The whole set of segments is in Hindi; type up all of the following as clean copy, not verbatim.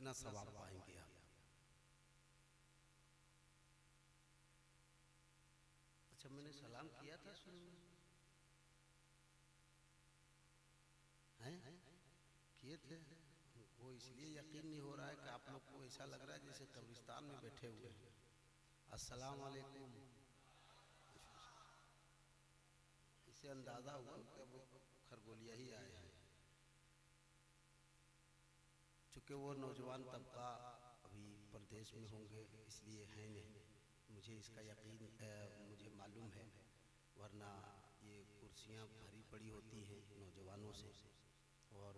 कितना सवाब पाएंगे आप। अच्छा, मैंने सलाम किया था शुरू में, हैं किए थे? वो इसलिए यकीन नहीं हो रहा है कि आप लोग को ऐसा लग रहा है जैसे कब्रिस्तान में बैठे हुए हैं। अस्सलाम वालेकुम। इससे अंदाजा हुआ कि वो खरगोलिया ही आए हैं। चूँकि वो नौजवान तबका अभी प्रदेश में होंगे इसलिए हैं नहीं, मुझे इसका यकीन मुझे मालूम है, वरना ये कुर्सियाँ भरी पड़ी होती हैं नौजवानों से। और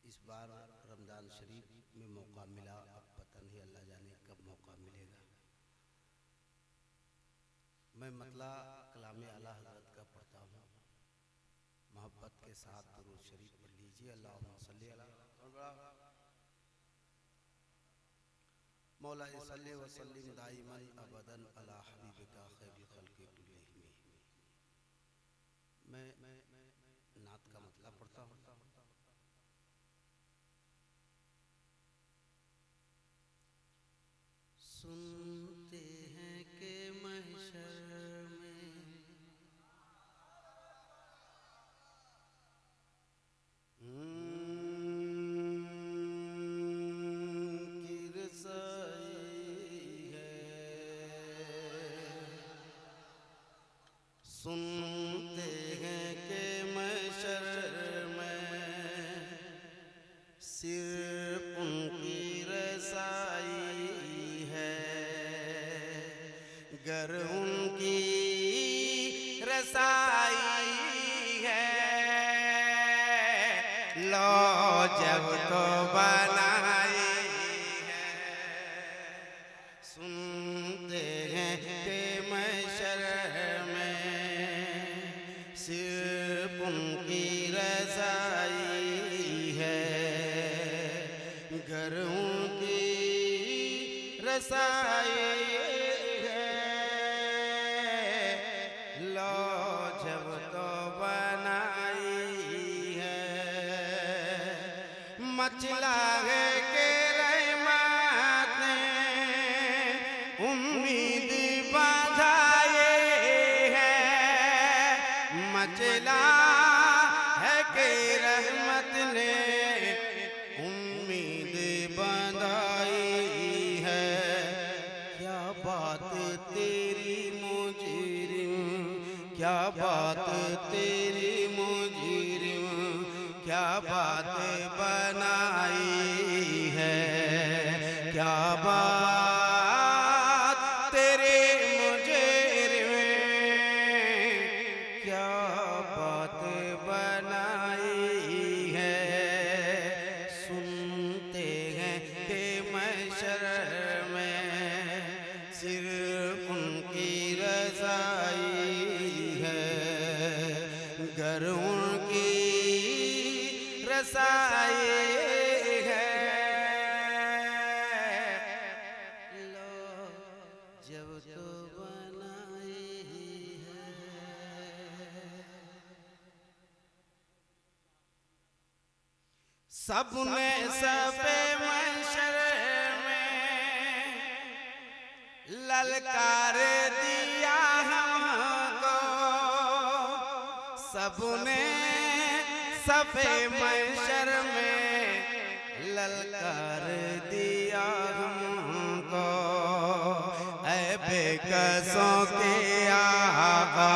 इस बार रमज़ान शरीफ में मौका मिला, अब पता नहीं अल्लाह जाने कब मौका मिलेगा। मैं मतला कलाम आला हज़रत का पढ़ता हूँ, मोहब्बत के साथ दुरूद शरीफ पढ़ लीजिए। अल्लाहुम्मा सल्ली अला मौला सल्ली व सल्लिम दाइमन अबदन अला हबीबिका खैरुल खल्क़ि कुल्लिहिम। मैं नात का मतलब पढ़ता हूँ। सुनते हैं कि महशर में की रसाई है, सुनते हैं कि महशर में सिर्फ उनकी रसाई है। गर उनकी रसाई है, लो जब तो बनाई है। सुनते हैं कि महशर में सिर्फ उनकी रसाई है। गर उनकी रसाई है, लो जब तो बनाई है। मचला है के रहमत ने उम्मीद बांधाए है। मचला है के रहमत ने उम्मीद बंधाई है। क्या बात तेरी मुजरिम, क्या बात तेरी मुजरिम, क्या बात बनाई है। क्या बात तेरे मुजरिम, क्या बात बनाई है। सुनते हैं कि महशर में सिर्फ उनकी रज़ाई है। गर उनकी रज़ाई है, लो जब तो बनाई है। सबने सफे महशर में ललकार दिया हमको। सबने सफे महशर में ललकार दिया हमको। ऐ बेकसों के आका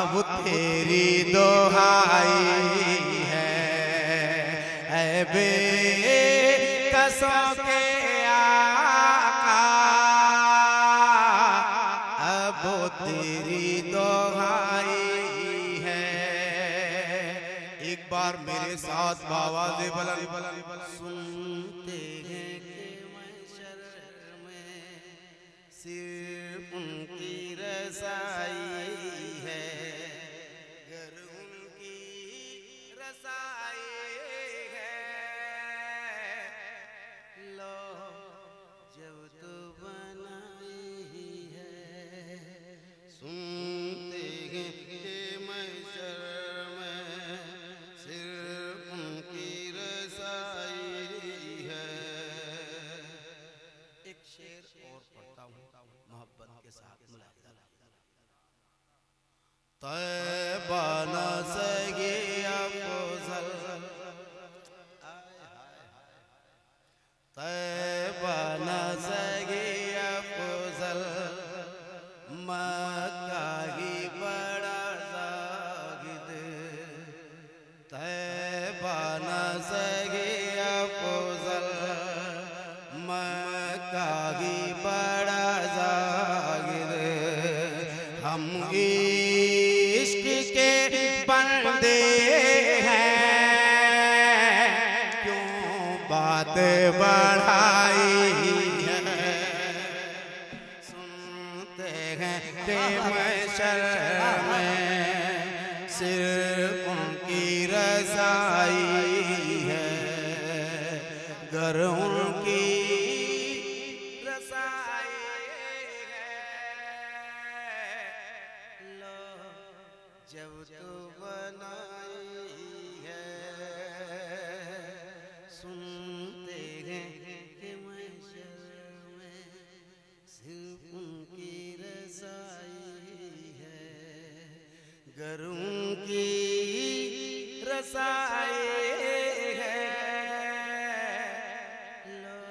अब तेरी दोहाई है। ऐ बेकसों के आका अब तेरी दोहाई है। एक बार मेरे साथ आवाज़ बुलंद सुनते हैं कि महशर में सिर्फ उनकी रज़ाई है। गर उनकी रज़ाई है, लो जब तो बनाई है। सुनते हैं कि महशर में सिर्फ उनकी रज़ाई शेर और पढ़ता हूँ मोहब्बत के साथ मुलाहिजा। तैबा न सगी अफजल, तैबा न सगी अफजल, मक्का ही बड़ा जाहिद। तैबा न सगी अफजल, मक्का ही बड़ा जाहिद। हम इश्क के बंदे हैं, क्यों बात बढ़ाई है। सुनते हैं कि महशर में सिर्फ उनकी रज़ाई है, गर उनकी रज़ाई है। लो जब तो बनाई है, सुनते हैं कि महशर में सिर्फ उनकी रज़ाई है, गर उनकी रज़ाई है। लो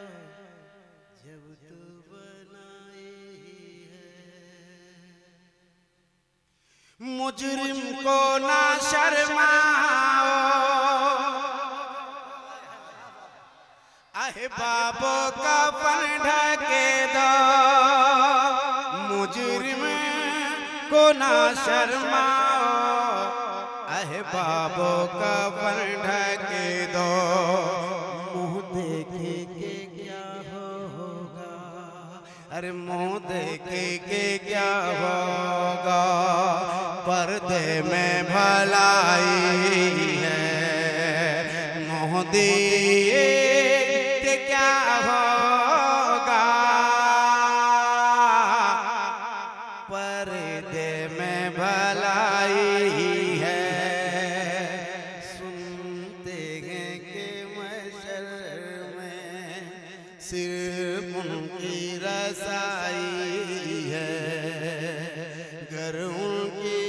जब तो बनाई है। मुजरिम को ना शर्माओ, अहबाबों का फन ढके दो। मुजरिम को ना शर्माओ, अहबाबों का फन ढके दो। मुँह देखे के क्या होगा, अरे मुँह देखे के क्या होगा, पर्दे में भलाई है। मुँह दिए के क्या होगा, पर्दे में भलाई है। सुनते हैं कि महशर में सिर्फ उनकी रज़ाई है, गर उनकी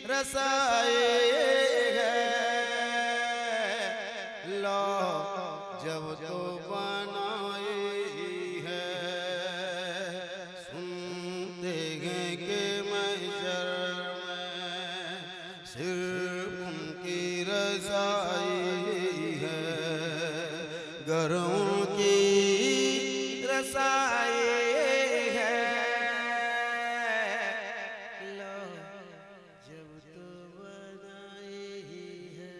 रज़ाई है। लो जब तो बनाई है, सुनते हैं कि महशर में सिर्फ उनकी रज़ाई है, गर उनकी रज़ाई है। लो जब तो बनाई है।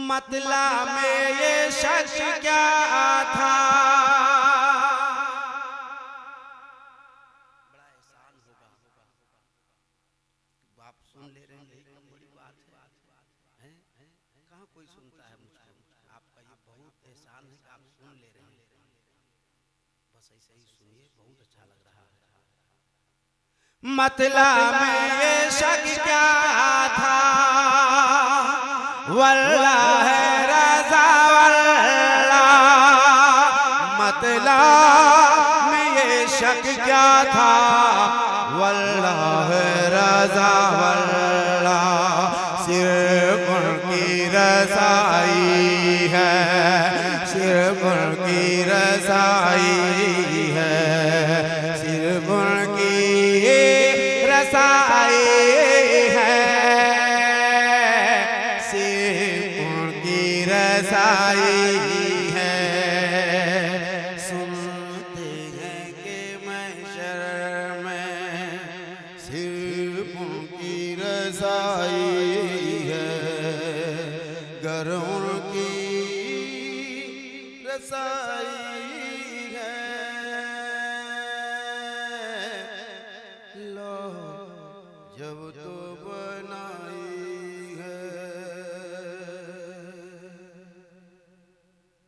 मतला में ये शक क्या था, बड़ा एहसान होगा। आप सुन ले रहे हैं, यही बड़ी बात है। कहाँ कोई सुनता है मुझको। आपका ये बहुत एहसान है कि आप सुन ले रहे हैं। बस ऐसे ही सुनिए, बहुत अच्छा लग रहा है। मतला में ये शक क्या था, वल्लाह रज़ा वल्लाह। मतला में ये शक क्या था, वल्लाह रज़ा वल्लाह। सिर्फ उनकी रज़ाई है, सिर्फ उनकी रज़ाई है, सिर्फ उनकी रज़ाई है, सिर्फ उनकी रज़ाई है। सुनते हैं कि महशर में सिर्फ उनकी रज़ाई है, गर उनकी रज़ाई है। लो जब तो बनाई है।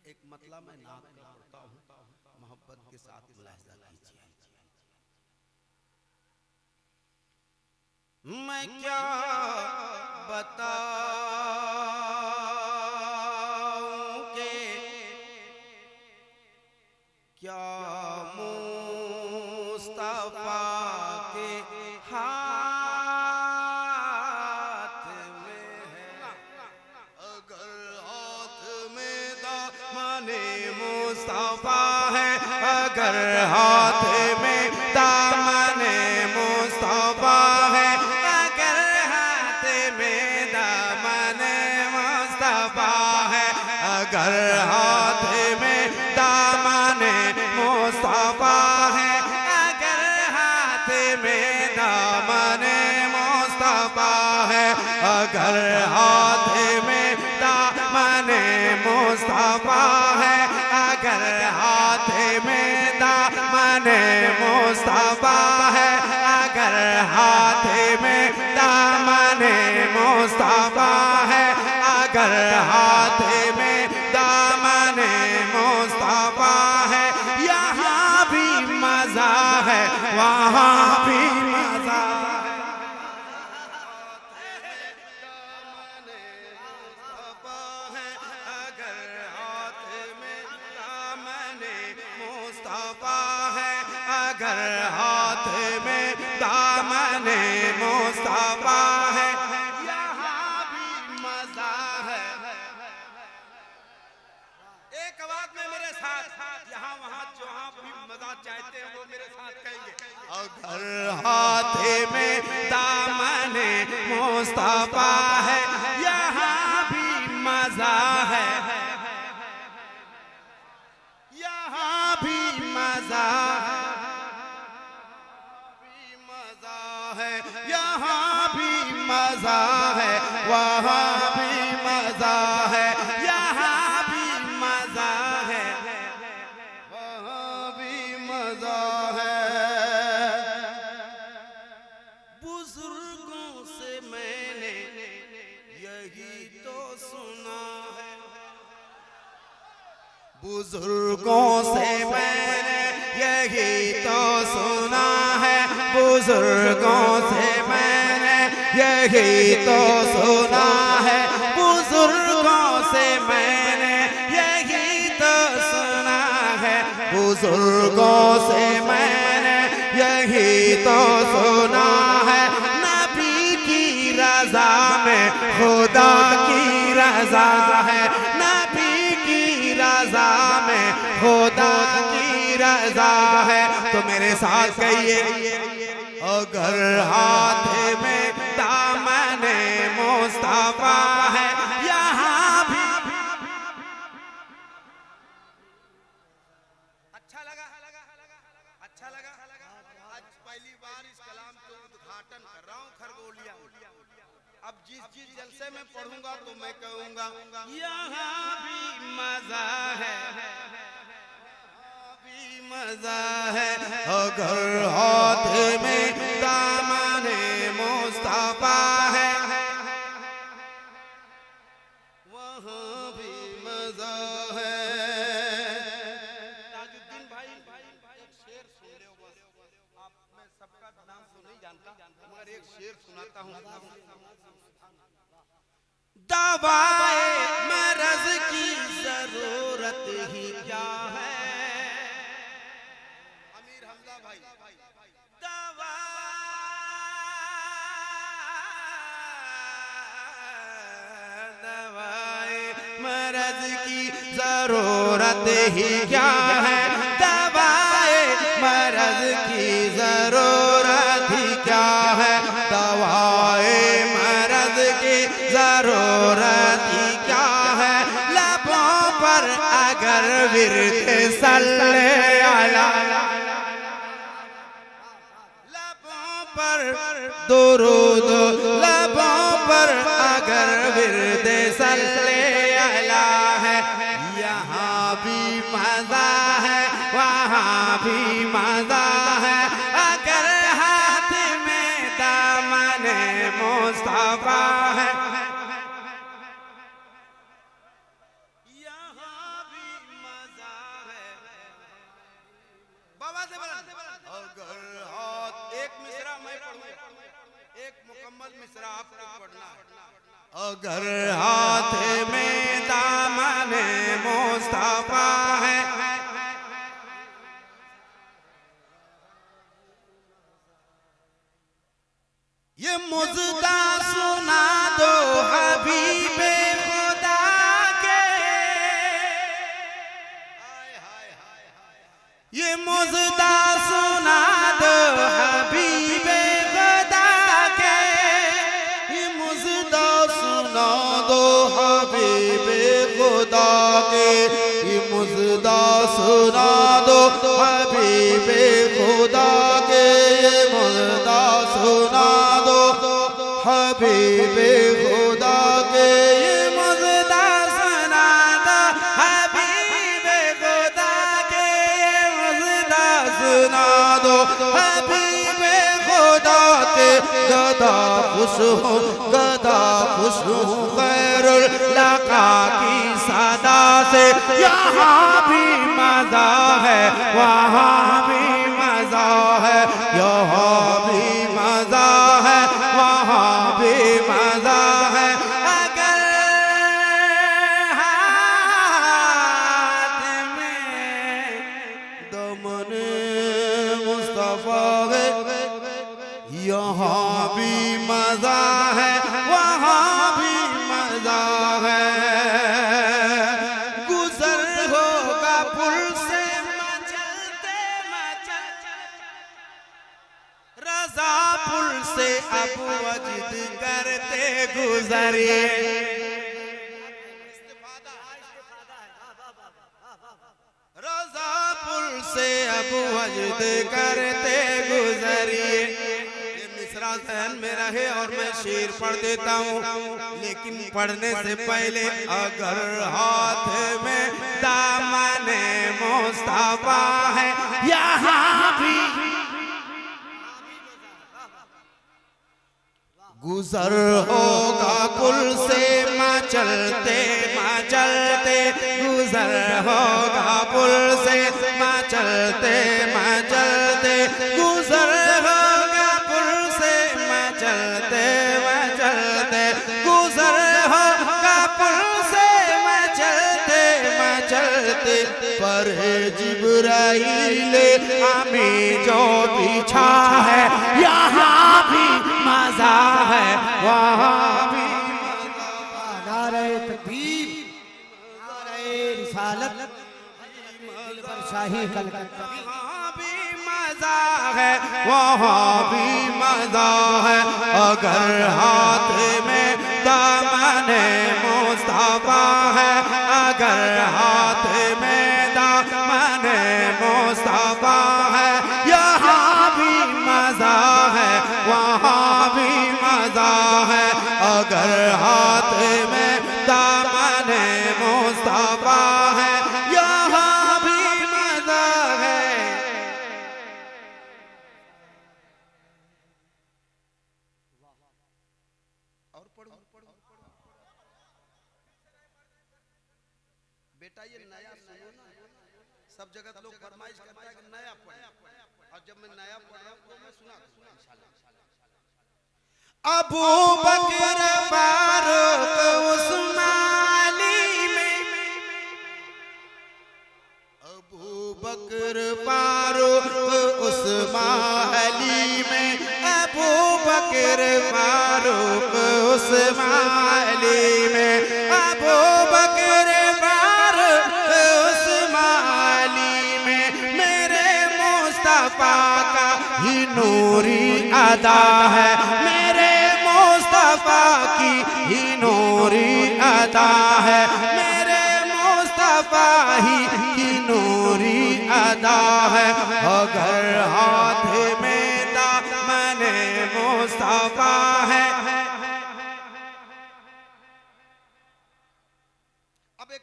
एक मतलब मैं नात का पढ़ता हूँ, मोहब्बत के साथ मुलाहिजा कीजिए। मैं क्या बताऊं के क्या मुस्तफा के हाथ में है, अगर हाथ में दामने मुस्तफा है, अगर हाथ में दामने मुस्तफा है, अगर हाथ में दामने मुस्तफा है, अगर हाथ में दामने मुस्तफा है, अगर हाथ में दामने मुस्तफा है, अगर हाथ में दामने मुस्तफा है, अगर हाथ में दामने मुस्तफा है, अगर हाथ में दामने मुस्तफा है, अगर हाथ में दामने मुस्तफा है, यहाँ भी मजा है वहाँ भी मजा है, अगर हाथ में दामने मुस्तफा है, अगर हाथ में दामने मुस्तफा है, यहाँ भी मजा है। एक आवाज में मेरे साथ यहाँ वहाँ जहाँ भी मजा चाहते हैं वो मेरे साथ कहेंगे, अगर हाथ में दामने मुस्तफा है, यहाँ भी मजा है, यहाँ भी मजा है, यहाँ भी मजा है, वहाँ भी मजा है, यहाँ भी मजा है, वहाँ भी मजा है। बुजुर्गों से मैंने यही तो सुना है, बुजुर्गों से मैंने यही तो सुना है, बुजुर्गों से मैंने यही तो सुना है, बुजुर्गों से मैंने यही तो सुना है, बुजुर्गों से मैंने यही तो सुना है, नबी की रजा में खुदा की रजा है, नबी की रजा में खुदा की रजा है। तो मेरे साथ कहिए, अगर हाथ में दामने मुस्तफा है, यहाँ भी अच्छा लगा, अच्छा लगा। आज पहली बार इस कलाम का उद्घाटन कर रहा हूँ खरगोलिया। अब जिस जलसे में पढ़ूंगा तो मैं कहूँगा यहाँ भी मजा है, मजा है, अगर हाथ में दामने मुस्तफा है, वहाँ भी मजा है। ताजुद्दीन भाई एक शेर सुन लो बस, आप मैं सबका नाम तो नहीं जानता मगर एक शेर सुनाता हूँ। दवाए मरज की जरूरत ही क्या है, दवाए मरज की जरूरत ही क्या है, दवाए मरज की जरूरत ही क्या है, दवाए मरज की जरूरत ही क्या है, लबों पर अगर विर्द सल्ले अला, दुरूद लबों पर अगर विर्द सल्ले अला है, यहाँ भी मजा है, वहाँ भी मजा है, अगर हाथ में दामने मुस्तफा है, यहाँ भी मजा है। बाबा से बोला, अगर हाथ एक मिसरा मैं पढ़ूं, एक मुकम्मल मिसरा आपको पढ़ना है, अगर हाथ में दामने मुस्तफा है, ये मुजदा सुना दो हबीबे खुदा के, ये मुजदा सुना दो हबीबे खुदा के, ये मुजदा सुना दो हबीबे खुदा के, ये मुजदा सुना दो हबीबे खुदा के, ये मुजदा सुना दो हबीबे खुदा के, ये मुजदा सुना दो हबीबे खुदा के, ये मुजदा सुना दो हबीबे खुदा के। गदा खुश हूँ खैरुल लका की सदा से, यहाँ भी मजा है वहाँ भी मजा है, यहाँ भी मजा है वहाँ भी मजा है। अगर हाथ में दमन मुस्तफा है, यहाँ भी मजा है वहाँ भी मजा है। गुजर होगा पुल से मचलते मचलते, रजा पुल से अब वजद करते गुजरिए, रजा पुल से अब वजद करते गुजरिए। सहन में रहे और मैं शेर पढ़ देता हूँ, लेकिन पढ़ने से पहले अगर हाथ में दामने मुस्तफा है, यहाँ भी गुजर होगा पुल से मचलते मचलते, गुजर होगा पुल से मचलते मचलते, गुजर होगा पुल से मचलते मचलते, गुजर होगा पुल से मचलते मचलते। पर जिब्राइल अमी जो पीछा है, यहाँ भी मजा है वहाँ भी मजा। नारे तकबीर, नारे रिसालत, शाही कलकत्ता, यहाँ भी मजा है वहाँ भी मजा है। अगर हाथ में दामने मुस्तफा है, अगर हाथ में दामने मुस्तफा है, यहाँ भी मजा है वहाँ भी मजा है। अगर हाथ में दामने मुस्तफा है, यहाँ भी मजा है। और पढ़ो बेटा, ये नया सुनो ना, सब जगत लोग फरमाइश करता है कि नया पढ़े, और जब मैं नया पढ़ रहा हूँ तो मैं सुना अबू बकर फारूक उस्मान में, अबू बकर फारूक उस्मान में, अबू बकर फारूक उस्मान में, अबू बकर फारूक उस्मान में, मेरे मुस्तफा का ही नूरी अदा है, मेरे मुस्तफा की ही नूरी अदा है, मेरे मुस्तफा ही की नूरी अदा है। अगर हाथ में दामने मुस्तफा है। अब एक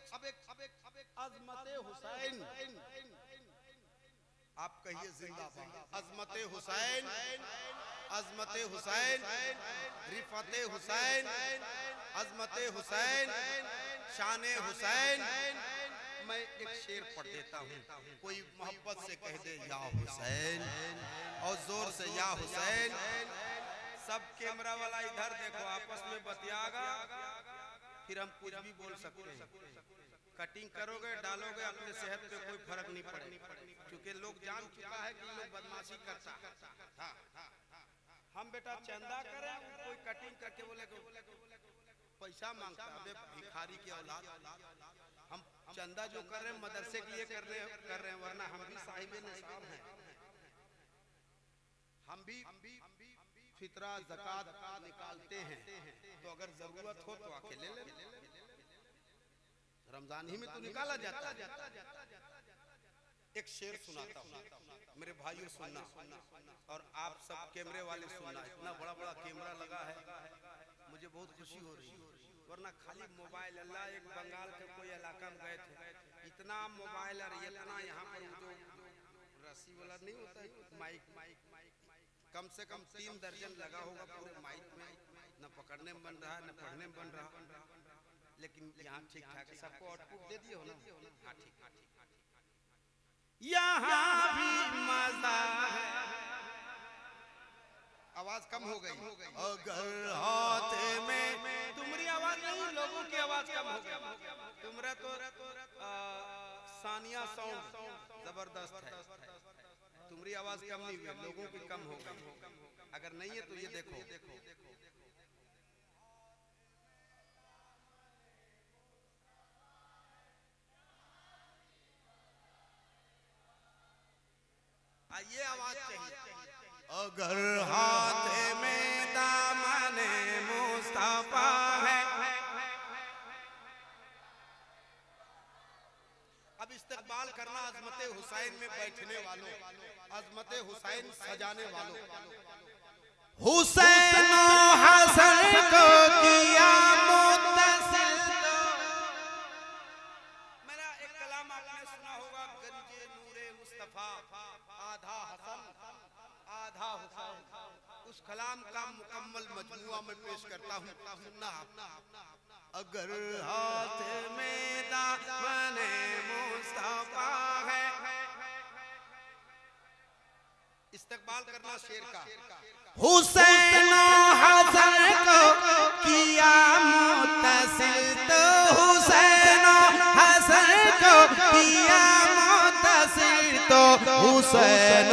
अज़मते हुसैन, आप कहिए जिंदाबाद। अज़मते हुसैन, अज़मते हुसैन, रिफते हुसैन, अज़मते हुसैन, शाने हुसैन। मैं एक शेर पढ़ देता हूँ, कोई मोहब्बत से कह दे या हुसैन, और जोर से या हुसैन। सब कैमरा वाला इधर देखो, आपस में बतियागा, फिर हम कुछ भी बोल सकते हैं। कटिंग करोगे डालोगे, अपने सेहत पे कोई फर्क नहीं पड़ेगा, क्योंकि लोग जान चुका है कि लोग बदमाशी करता है। हम बेटा चंदा करें, कोई कटिंग करके बोले पैसा मांगता है, अबे भिखारी की औलाद। हम चंदा जो कर रहे हैं मदरसे के लिए कर रहे हैं, वरना हम भी साहिबे निसाब हैं। हम भी फितरा ज़कात निकालते हैं, तो अगर जरूरत हो तो आके ले लेना। रमजान ही में तो निकाला जाता है। एक शेर सुनाता हूँ मेरे भाइयों, सुनना, और आप सब कैमरे वाले सुनना। इतना बड़ा बड़ा कैमरा लगा है, मुझे बहुत खुशी हो रही है, वरना खाली मोबाइल। अल्लाह, एक बंगाल के कोई इलाका में गए थे, इतना मोबाइल और इतना यहाँ पर जो रस्सी वाला नहीं होता है माइक, कम से कम 3 दर्जन लगा होगा पूरे माइक में। न पकड़ने में बन रहा है, न पढ़ने में बन रहा, लेकिन यहाँ ठीक ठाक है। सबको आउटपुट दे दिए हो ना? हाँ, ठीक। यहाँ भी मजा है। आवाज कम हो गई। अगर हाथ में तुम्हारी आवाज नहीं, लोगों की आवाज कम हो गई। तुम्हारा तो सानिया साउंड जबरदस्त है, तुम्हारी आवाज कम नहीं हुई, लोगों की कम हो गई। अगर नहीं है तो ये देखो। ये आवाज चाहिए। अगर हाथ में दामने मुस्तफा है। अब इस्तकबाल करना अजमत हुसैन में बैठने वालों, अजमत हुसैन सजाने वालों। हुसैन हसन को किया मुत्तसिल। मेरा एक कलाम आपने सुना होगा, गंजे नूरे मुस्तफा आधा हसन आधा हुसैन। उस कलाम का मुकम्मल मजमुआ में पेश करता हूँ, सुनना आप। अगर हाथ में दामने मुस्तफा है। इस्तकबाल करना शेर का। हुसैन हसन को किया मुत्तसिल, तो हुसैन हसन को किया मुत्तसिल, तो हुसैन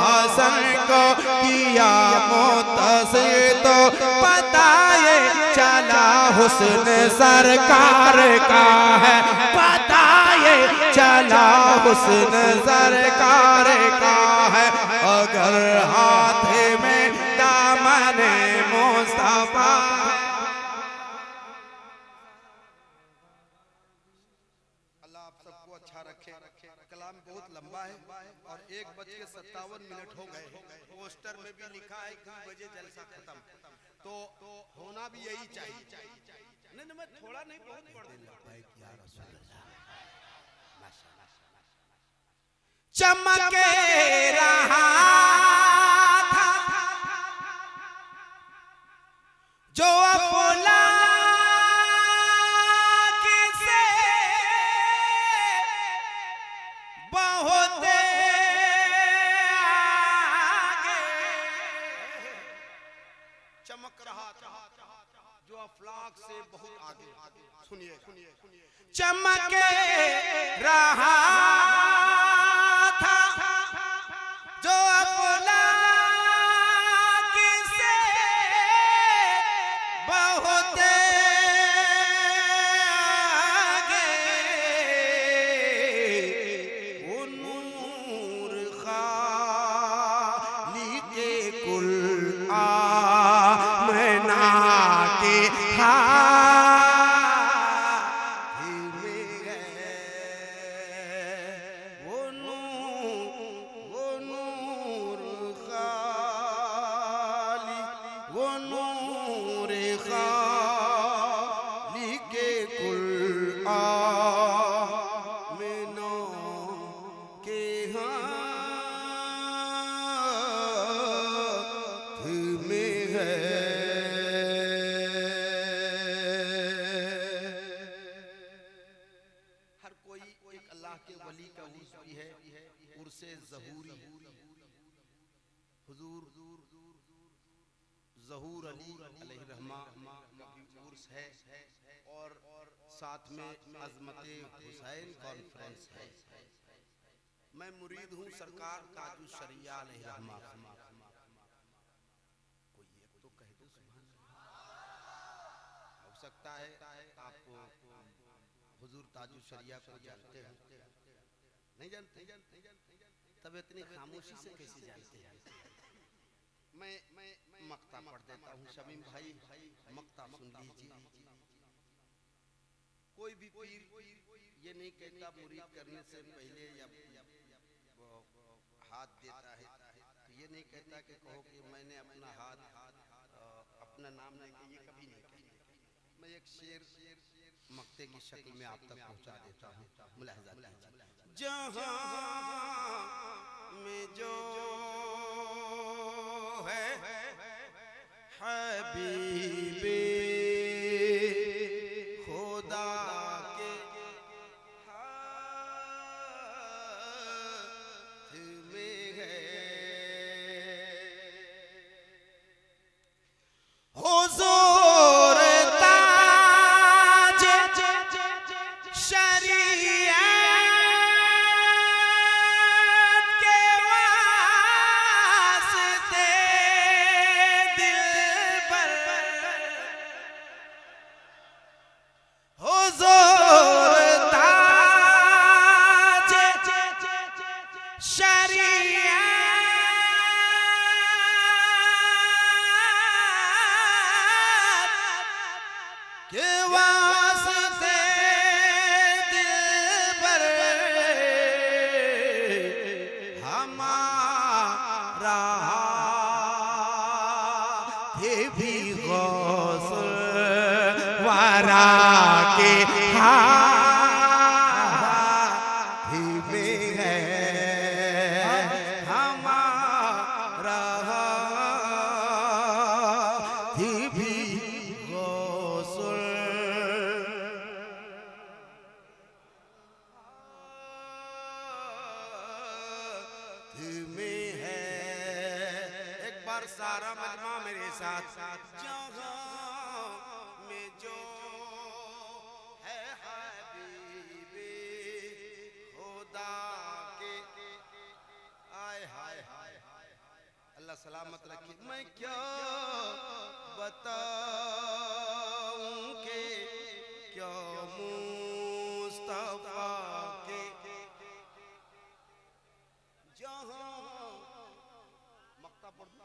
हसन को किया मुत्तसिल, तो पता ये चला हुस्न सरकार का है, पता ये चला हुस्न सरकार का है। अगर हाथ में दामने मुस्तफा। अल्लाह आप सबको अच्छा रखे। कलाम बहुत लंबा है और 1:57 हो गए। पोस्टर में भी लिखा है 2 बजे जलसा खत्म, तो होना भी यही चाहिए। नहीं, मैं थोड़ा नहीं, बहुत पढ़ दूंगा। चमके रहा था जो अपोला किसे बहुत आगे। चमक रहा था जो अफलाक से बहुत आगे। सुनिए, चमके रहा जो अफलाक से बहुत आगे। वो नूर खालिक़े कुल आमना के ज़हूर अली अलैहिर्रहमा का भी उर्स है, और साथ में अज़मत हुसैन कॉन्फ्रेंस है। मैं मुरीद हूँ सरकार ताजुश शरिया अलैहिर्रहमा। सकता है आप हुजूर ताजु शरिया को जानते हैं, नहीं जानते? तब इतनी खामोशी से कैसे जानते हैं? मैं मक्ता पढ़ देता हूँ। शमीम भाई मक्ता सुन लीजिए। कोई भी पीर ये नहीं कहता मुरीद करने से पहले या हाथ देता है तो ये नहीं कहता कि कहो कि मैंने अपना हाथ अपना नाम लेके, ये कभी नहीं कहता। मैं एक शेर मक्ते की शक्ल में आप तक पहुंचा देता हूँ, मुलाहिजा कीजिए। जहाँ में जो है हबीबे खुदा के हाथ में है, हुजूर ताज शरीयत के वास्ते दिलबर, हुजूर ताज शरीयत के वास्ते दिलबर हमारा ये भी गौस वारा के हाथ में है, हमारा ये भी में है। एक बार सारा मजमा मेरे साथ। जहाँ में जो है हबीबे खुदा के, आय हाय हाय अल्लाह सलामत रखे। मैं क्या बताऊं के क्या मुस्तफा के, जहाँ मक्ता पढ़ता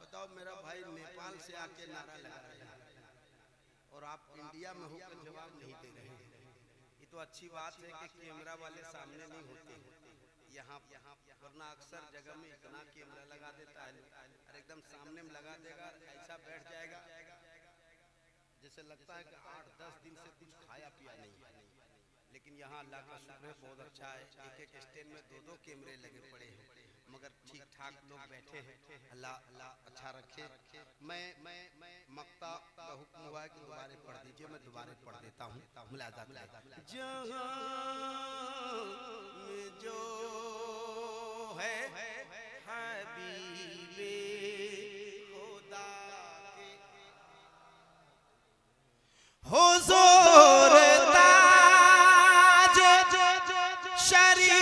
बताओ, मेरा भाई नेपाल से आके नारा लगा रहे हैं और आप इंडिया में होकर जवाब नहीं दे रहे हैं। ये तो अच्छी बात है कि कैमरा वाले सामने नहीं होते यहाँ, वरना अक्सर जगह में इतना कैमरा लगा देता है और एकदम सामने में लगा देगा, ऐसा बैठ जाएगा जैसे लगता है कि 8-10 दिन से कुछ खाया पिया नहीं है। लेकिन यहाँ अल्लाह का शुक्र है, बहुत अच्छा है। एक स्टैंड में 2-2 कैमरे लगे पड़े हैं, मगर ठीक ठाक लोग बैठे हैं। अल्लाह अच्छा रखे। मैं मक्ता का हुक्म हुआ कि दोबारा पढ़ दीजिए, मैं दोबारा पढ़ देता हूँ, मुलाजा कीजिए। जहाँ में जो है हबीबे खुदा के, हुजूर ताज शरीयत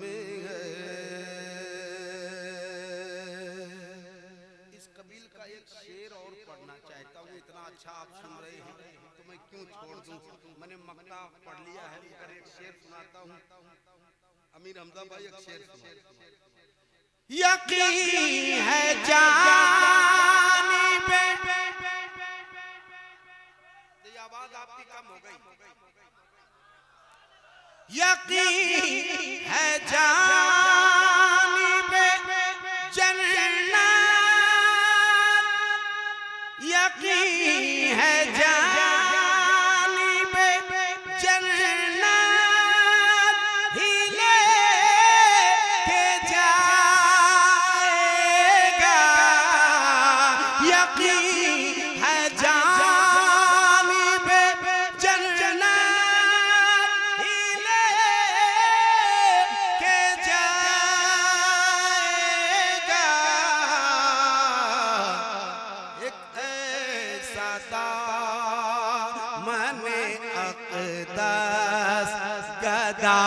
में शेर और पढ़ना चाहता हूँ, इतना अच्छा आप सुन रहे हैं तो मैं क्यों छोड़ दूं। मैंने मक्ता पढ़ लिया है, मगर एक शेर सुनाता हूँ। अमीर हमजा भाई एक शेर सुनाओ। यकीन है जानिबे, ये आवाज आपकी कम हो गई। यकीन है जानिबे जन्नत, यकीन है जानिबे जन्नत ही लेके जाएगा। यकीन है जानिबे जन्नत ही लेके जाएगा। एक ऐसा दामने अक़दस गदा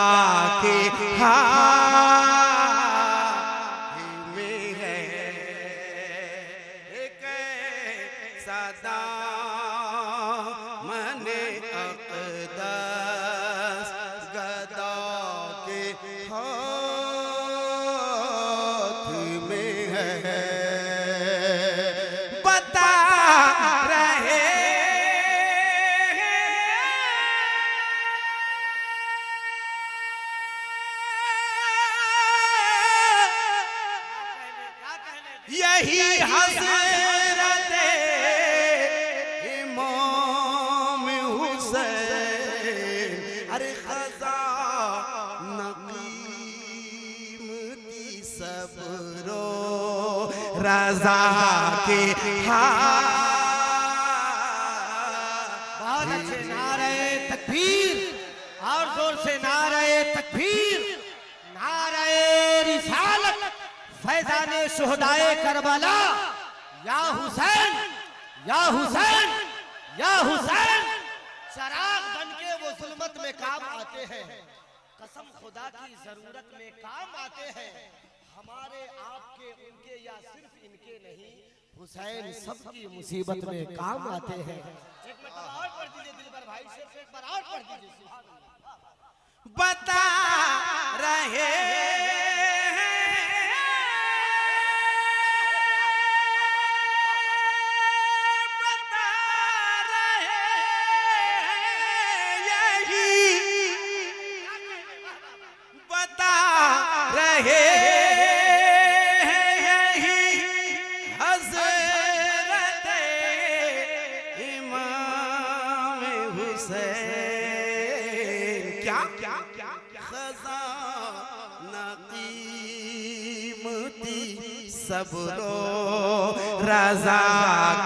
के हाथ में है। एक ऐसा दामने अक़दस गदा के हाथ में है। बता रहे यही हज़रत इमाम हुसैन, अरे ख़ज़ा नक़ीमती सबरो रज़ा के हाथ। बहुत अच्छे, नारे तकबीर, और जोर से नारे तकबीर, नारे रिसालत, फैज़ाने शुहदाए करबला। या हुसैन, या हुसैन, या हुसैन। चराग बन के वो जुल्मत में काम आते हैं, कसम खुदा की जरूरत में काम आते हैं। हमारे आपके उनके या सिर्फ इनके नहीं, हुसैन सबकी मुसीबत में काम आते हैं। एक मरतबा और पढ़ दीजिए दिलबर भाई, सिर्फ एक बार और पढ़ दीजिए। बता रहे हज़रत इमाम हुसैन। क्या क्या क्या ख़ज़ा नक़ीमती सबरो रज़ा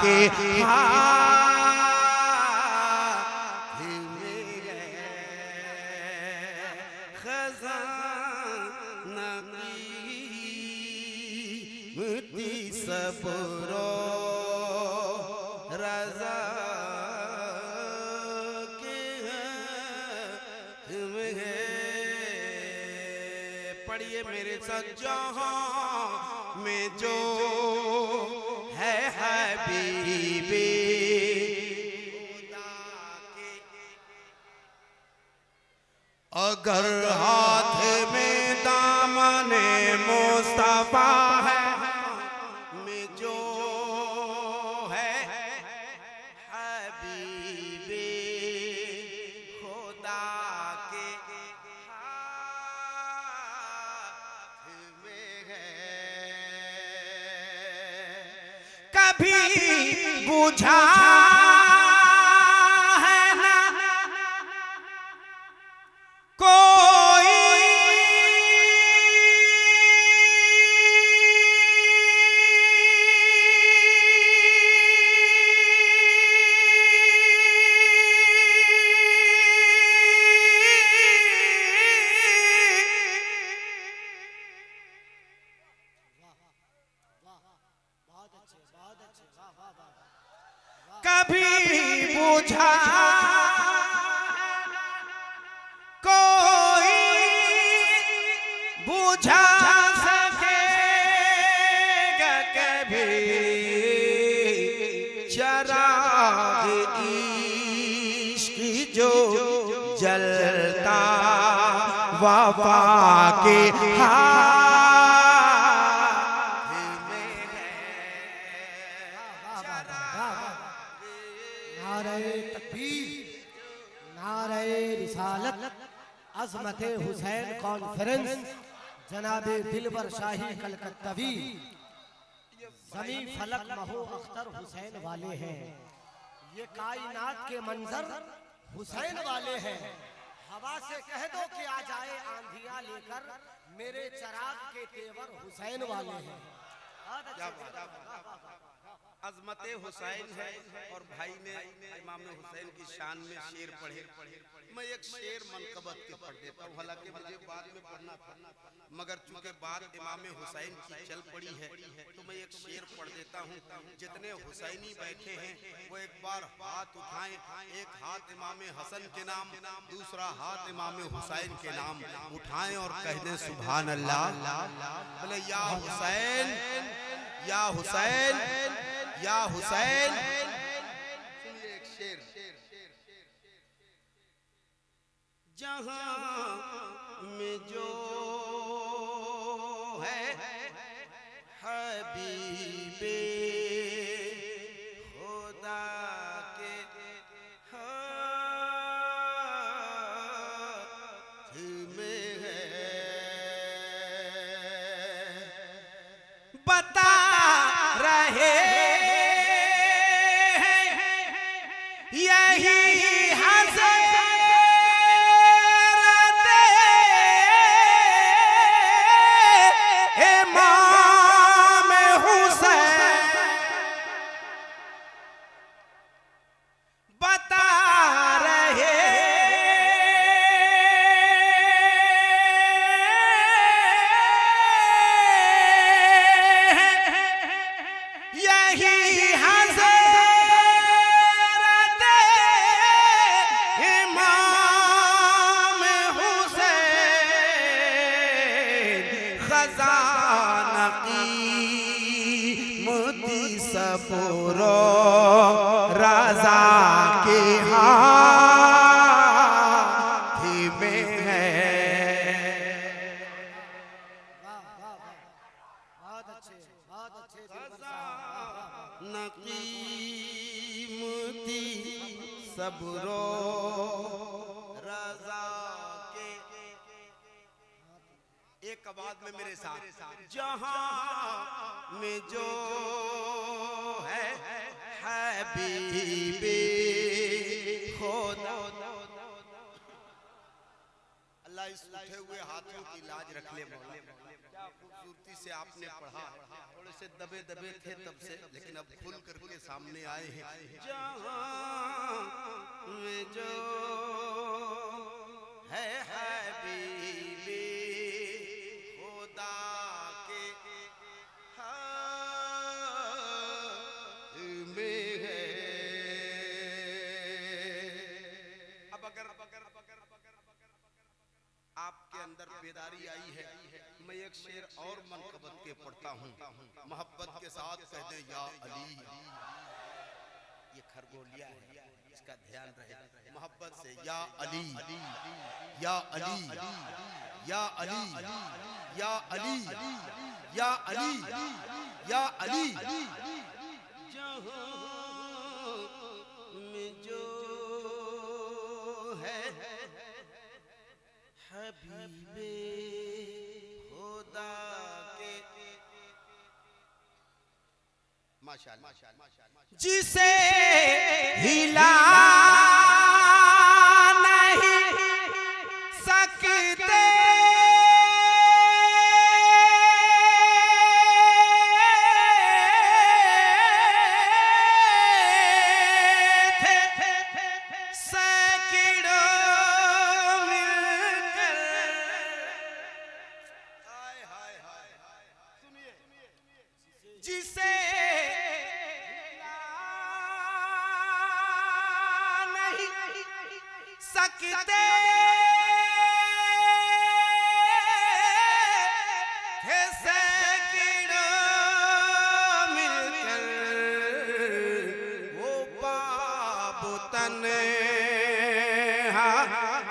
के हाथ में है। ख़ज़ा नक़ीमती सबरो रज़ा के हाथ में है। पढ़िए मेरे साथ। जहाँ में जो है हबीबी खुदा के, अगर हाथ में दामने मुस्तफा है, में जो है हबीबे खुदा के हाथ में है। कभी बुझा है ना कोई कभी बुझा कोई बुझा सकेगा कभी चराग इश्क जो जलता वफा के हाथ में है। नारे तकबीर, नारे रिसालत, अज़मत हुसैन कॉन्फ्रेंस, जनाबे दिलबर शाही कलकत्तवी, ज़मी फलक महो अख्तर हुसैन वाले हैं। ये कायनात के मंजर हुसैन वाले हैं। हवा से कह दो कि आ जाए आंधियां लेकर, मेरे चराग के तेवर हुसैन वाले हैं। अजमत हुसैन है और भाई ने इमाम हुसैन की शान में शेर पढ़े। मैं एक शेर मनकबत के पढ़ देता हूँ, हालांकि मुझे बाद में पढ़ना था, मगर चूंकि बात इमाम हुसैन की चल पड़ी है तो मैं एक शेर पढ़ देता हूँ। जितने हुसैनी बैठे हैं वो एक बार हाथ उठाएं, एक हाथ इमाम हसन के नाम, दूसरा हाथ इमाम हुसैन के नाम उठाएं और कह दें सुभान अल्लाह। बोले या हुसैन, या हुसैन, या हुसैन। सुनिए एक शेर। जहां में जो है हबीबे खुदा के हाथ में है, बता रहे हैं यही इमाम हुसैन, बता रहे यही हज़रत इमाम हुसैन, खजाना कीमती सबरो रज़ा के हाथ में है। बहुत अच्छे, बहुत अच्छे दिलबर साहब। नकीमती सबरो रज़ा के, एक आवाज में मेरे साथ, जहां में जो है हबीबे खुदा। अल्लाह इस उठे हुए हाथों की लाज रख ले मौला। क्या खूबसूरती से आपने पढ़ा, थोड़े से दबे दबे थे तब से, लेकिन अब खुल करके सामने आए हैं। जहां में जो है हबीबे खुदा के हाथ में है। अब अगर आपके अंदर बेदारी आई है, मैं एक शेर और मनकबत के पढ़ता हूँ। मोहब्बत के साथ कह दें या अली। ये खरगोलिया है, इसका ध्यान रहे। मोहब्बत से या अली, या अली, या अली, या अली, या अली, या अली। जहां में जो है हबीबे खुदा के, माशाअल्लाह, जिसे हिला नहीं सकते जिसे नहीं सकते थे सैकड़ों मिलकर, वतन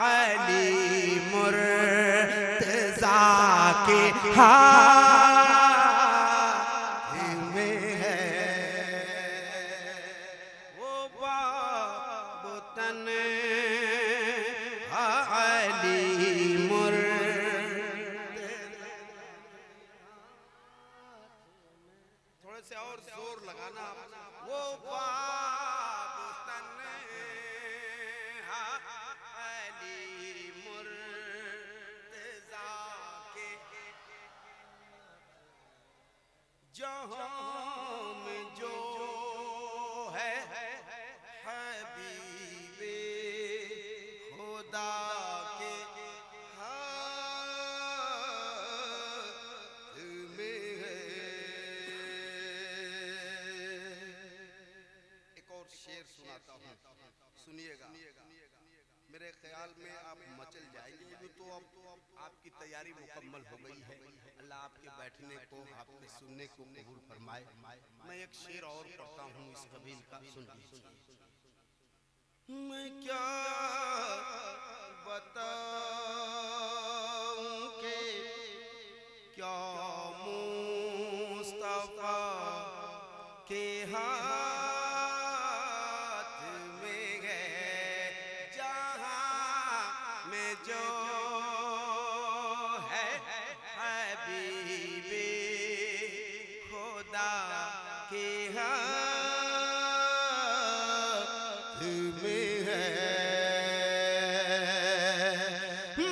अली मुर्तज़ा के हाथ में है। वो वतन अली थोड़े से और जोर लगाना। वो वतन अली मुर्तज़ा के जहां में जो है हबीबे खुदा के हाथ में है। एक और शेर सुनाता हूँ, सुनिएगा। मेरे ख्याल में आप मचल जाएंगे। यूँ तो अब आपकी तैयारी मुकम्मल हो गई है। अल्लाह आपके बैठने को, आपके सुनने को कबूल फरमाए। मैं एक शेर और पढ़ता हूँ इस कबील का, सुनिए। मैं क्या बताऊं के क्या मुस्तफा के हाथ में है। जहां में जो है हबीबे खुदा के हाथ में है।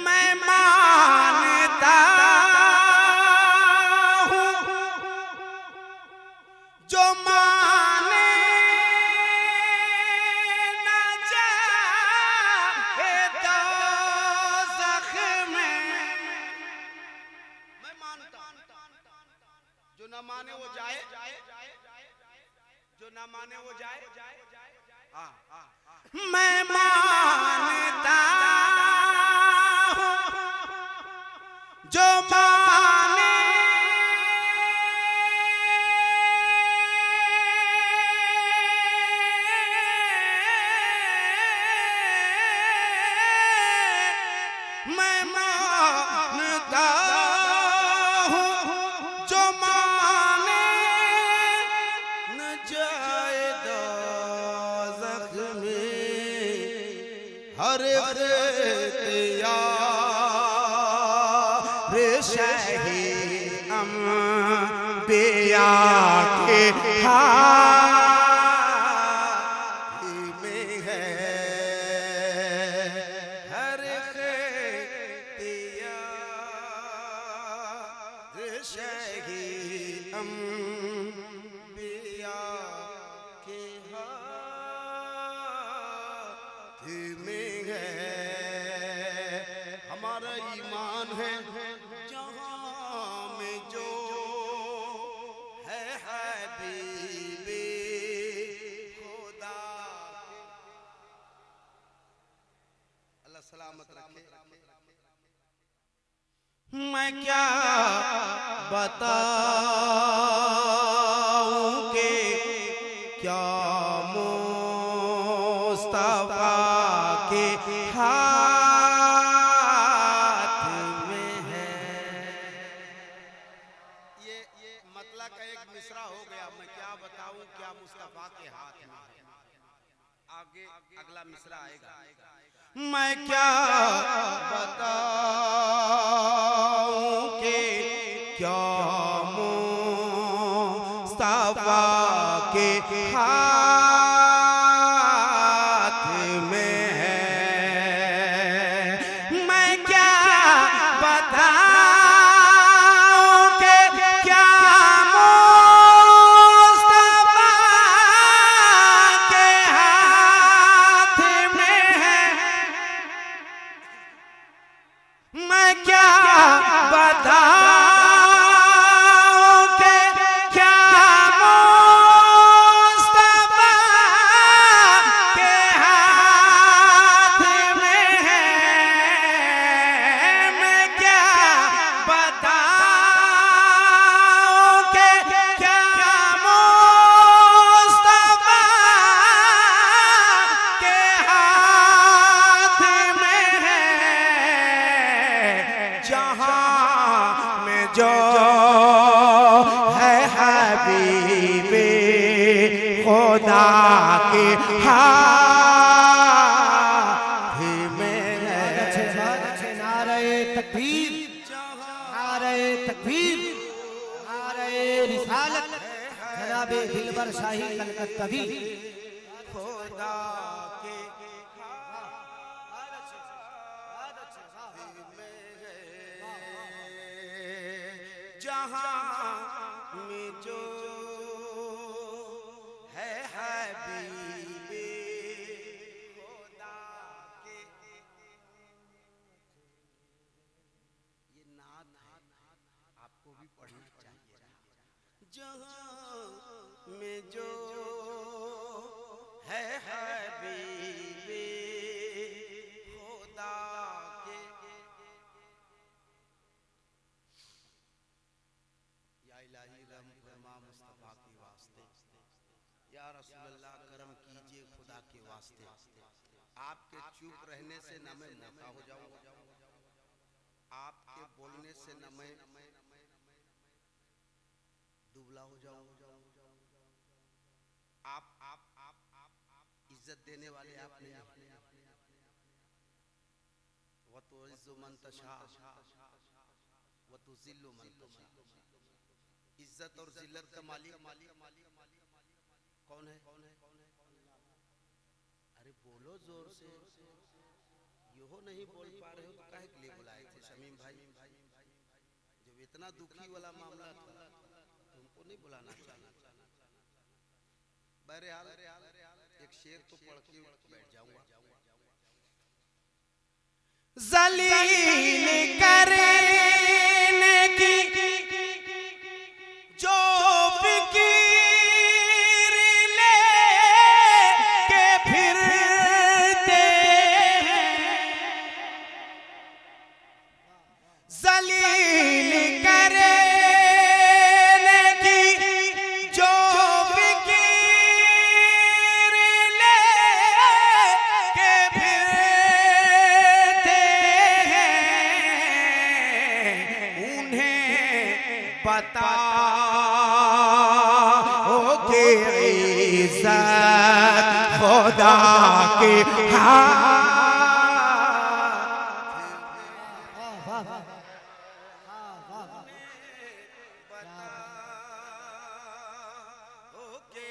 मैं मानता हूँ जो माने न जाए दोज़ख में। मैं मानता हूँ जो न माने वो जाए, जो न माने वो जाए। मैं मानता हूँ जो माने मैं मानता हूँ जो माने न जाए दोज़ख में। हर इख्तियार शाही अंबिया के हाथ में है। हर इख्तियार शाही अंबिया के हाथ में है। हमारा ईमान है जहां में जो है हबीबे खुदा। अल्लाह सलामत रखे। मैं क्या बताऊं के क्या मुस्तफा के हाथ में है। ये मतलब का एक मिसरा हो गया। मैं क्या बताऊं क्या मुस्तफा के हाथ में है। आगे अगला मिसरा आएगा। मैं क्या बताऊं के क्या मुस्तफा के हाथ में है। मैं क्या बताऊं के क्या मुस्तफा के हाथ में है। मैं क्या बताऊं के क्या मुस्तफा के हाथ में है। नारे तकबीर, नारे तकबीर, नारे रिसालत, जनाबे दिलबर शाही कलकत्तवी। खुदा के जहां में जो है हबीबे खुदा के। ये नात है, आपको भी पढ़ना चाहिए। जहां में जो है हबीबे खुदा के। या इलाही रहम फरमा मुस्तफा के वास्ते, या रसूल अल्लाह करम कीजिए खुदा के वास्ते। आपके चुप रहने से न मैं मोटा हो जाऊंगा, आपके बोलने से न मैं दुबला हो जाऊंगा। आप इज्जत देने वाले आप नहीं। व तो इज्जु मन तशा व तो जिल्लु मन तशा। इज्जत और जिल्लत का मालिक कौन है? अरे बोलो जोर से, यो नहीं बोल पा रहे हो तो काहे के लिए बुलाए थे शमीम भाई? जब इतना दुखी वाला मामला था तुमको नहीं बुलाना चाहिए। बहरहाल एक शेर तो पढ़ के बैठ जाऊंगा। जलील करने की जो फिकीर ले के फिरते हैं, जलील करने की जो फिकीर ले के फिरते हैं, उन्हें बताओ कि इज्जत खुदा के हाथ। ओके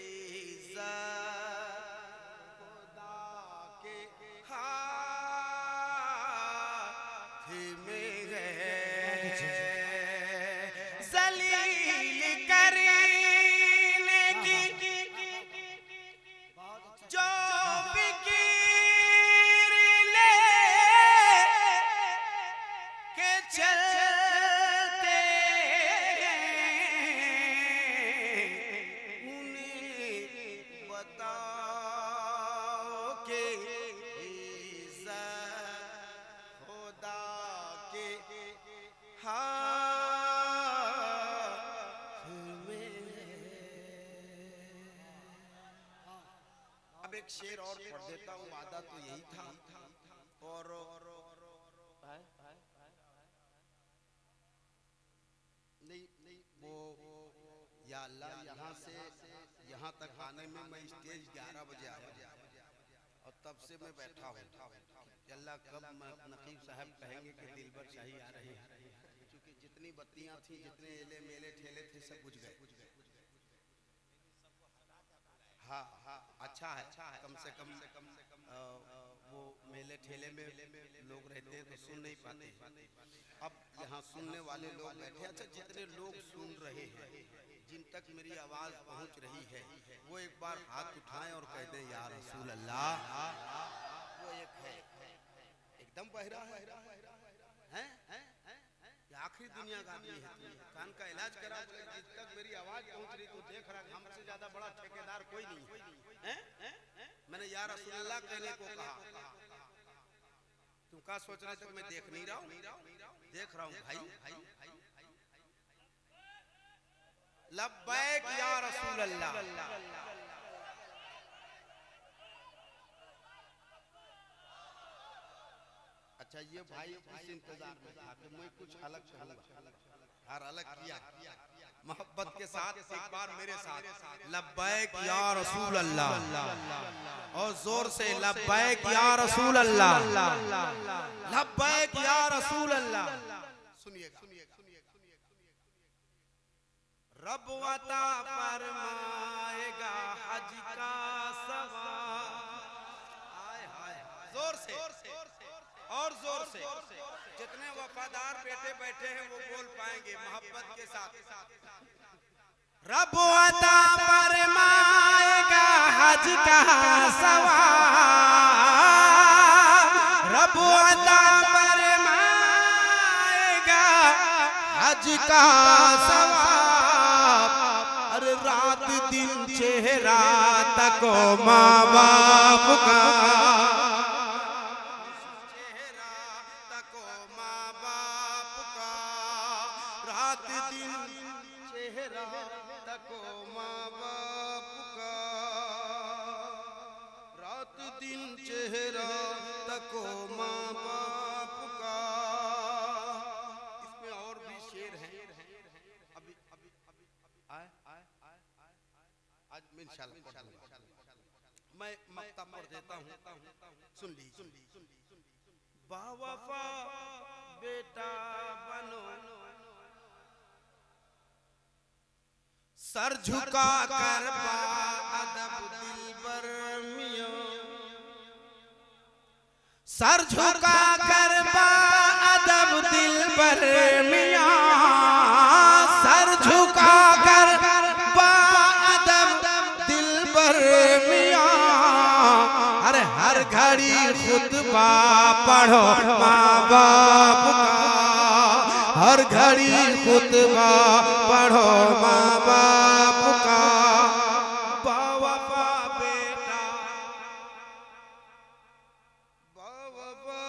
इज्जत खुदा के हाथ में है। जलील करने की जो फिकीर ले के चलते हैं, उन्हें बताओ कि इज्जत खुदा के हाथ में है। अब एक शेर और पढ़ देता हूँ, वादा तो यही था। और नहीं वो या अल्लाह, यहाँ से यहाँ तक आने में मैं स्टेज 11 बजे आया और तब से मैं बैठा हूँ। अल्लाह कब नकीब साहब कहेंगे कि दिलबर शाही आ रहे हैं, क्योंकि जितनी बत्तियां थी, जितने एले मेले ठेले थे, सब बुझ गए। हाँ हाँ, अच्छा है, कम से कम वो मेले ठेले में लोग रहते हैं तो सुन नहीं पाते। अब यहाँ सुनने वाले लोग बैठे। अच्छा, जितने लोग सुन रहे हैं, जिन तक मेरी आवाज पहुंच रही है, वो एक बार हाथ उठाएं और कह दें या रसूल अल्लाह। वो एक है, एकदम बहरा है, आखिरी दुनिया का आदमी है। कान का इलाज करा, बोले जिस तक मेरी आवाज पहुंच रही तो देख रहा, हमसे ज्यादा बड़ा ठेकेदार कोई नहीं है। मैंने या रसूल अल्लाह कहने को कहा। तुम क्या सोच रहे थे मैं देख नहीं रहा हूँ? देख रहा हूँ भाई। लब्बैक या रसूल अल्लाह। अच्छा, ये भाई इस इंतजार में था कि मैं कुछ अलग कहूंगा और अलग किया। मोहब्बत के साथ एक बार मेरे साथ लब्बैक या रसूल अल्लाह, और जोर से लब्बैक या रसूल अल्लाह, लब्बैक या रसूल अल्लाह। सुनिएगा, रब अता फरमाएगा हज का सवाब। जोर से और जोर से, जितने वफादार बेटे बैठे हैं वो बोल पाएंगे मोहब्बत के साथ। रब अता फरमाएगा हज का सवाब, रब अता फरमाएगा हज का सवाब। अरे रात दिन चेहरा तको माँ बाप का, चेहरा तको माँ बाप का। इसमें और भी शेर हैं, अभी आज मैं इंशाल्लाह मैं मक्ता पढ़ देता हूँ, सुन ली। बावफा बेटा बनो, सर झुका कर अदब दिलबर मियां, सर झुका कर अदब दिलबर मियां, सर झुका कर अदब दिलबर मियां। अरे हर घड़ी खुतबा पढ़ो माँ बाप का, हर घड़ी खुतबा पढ़ो माँ बाप का। बावफा बेटा, बावफा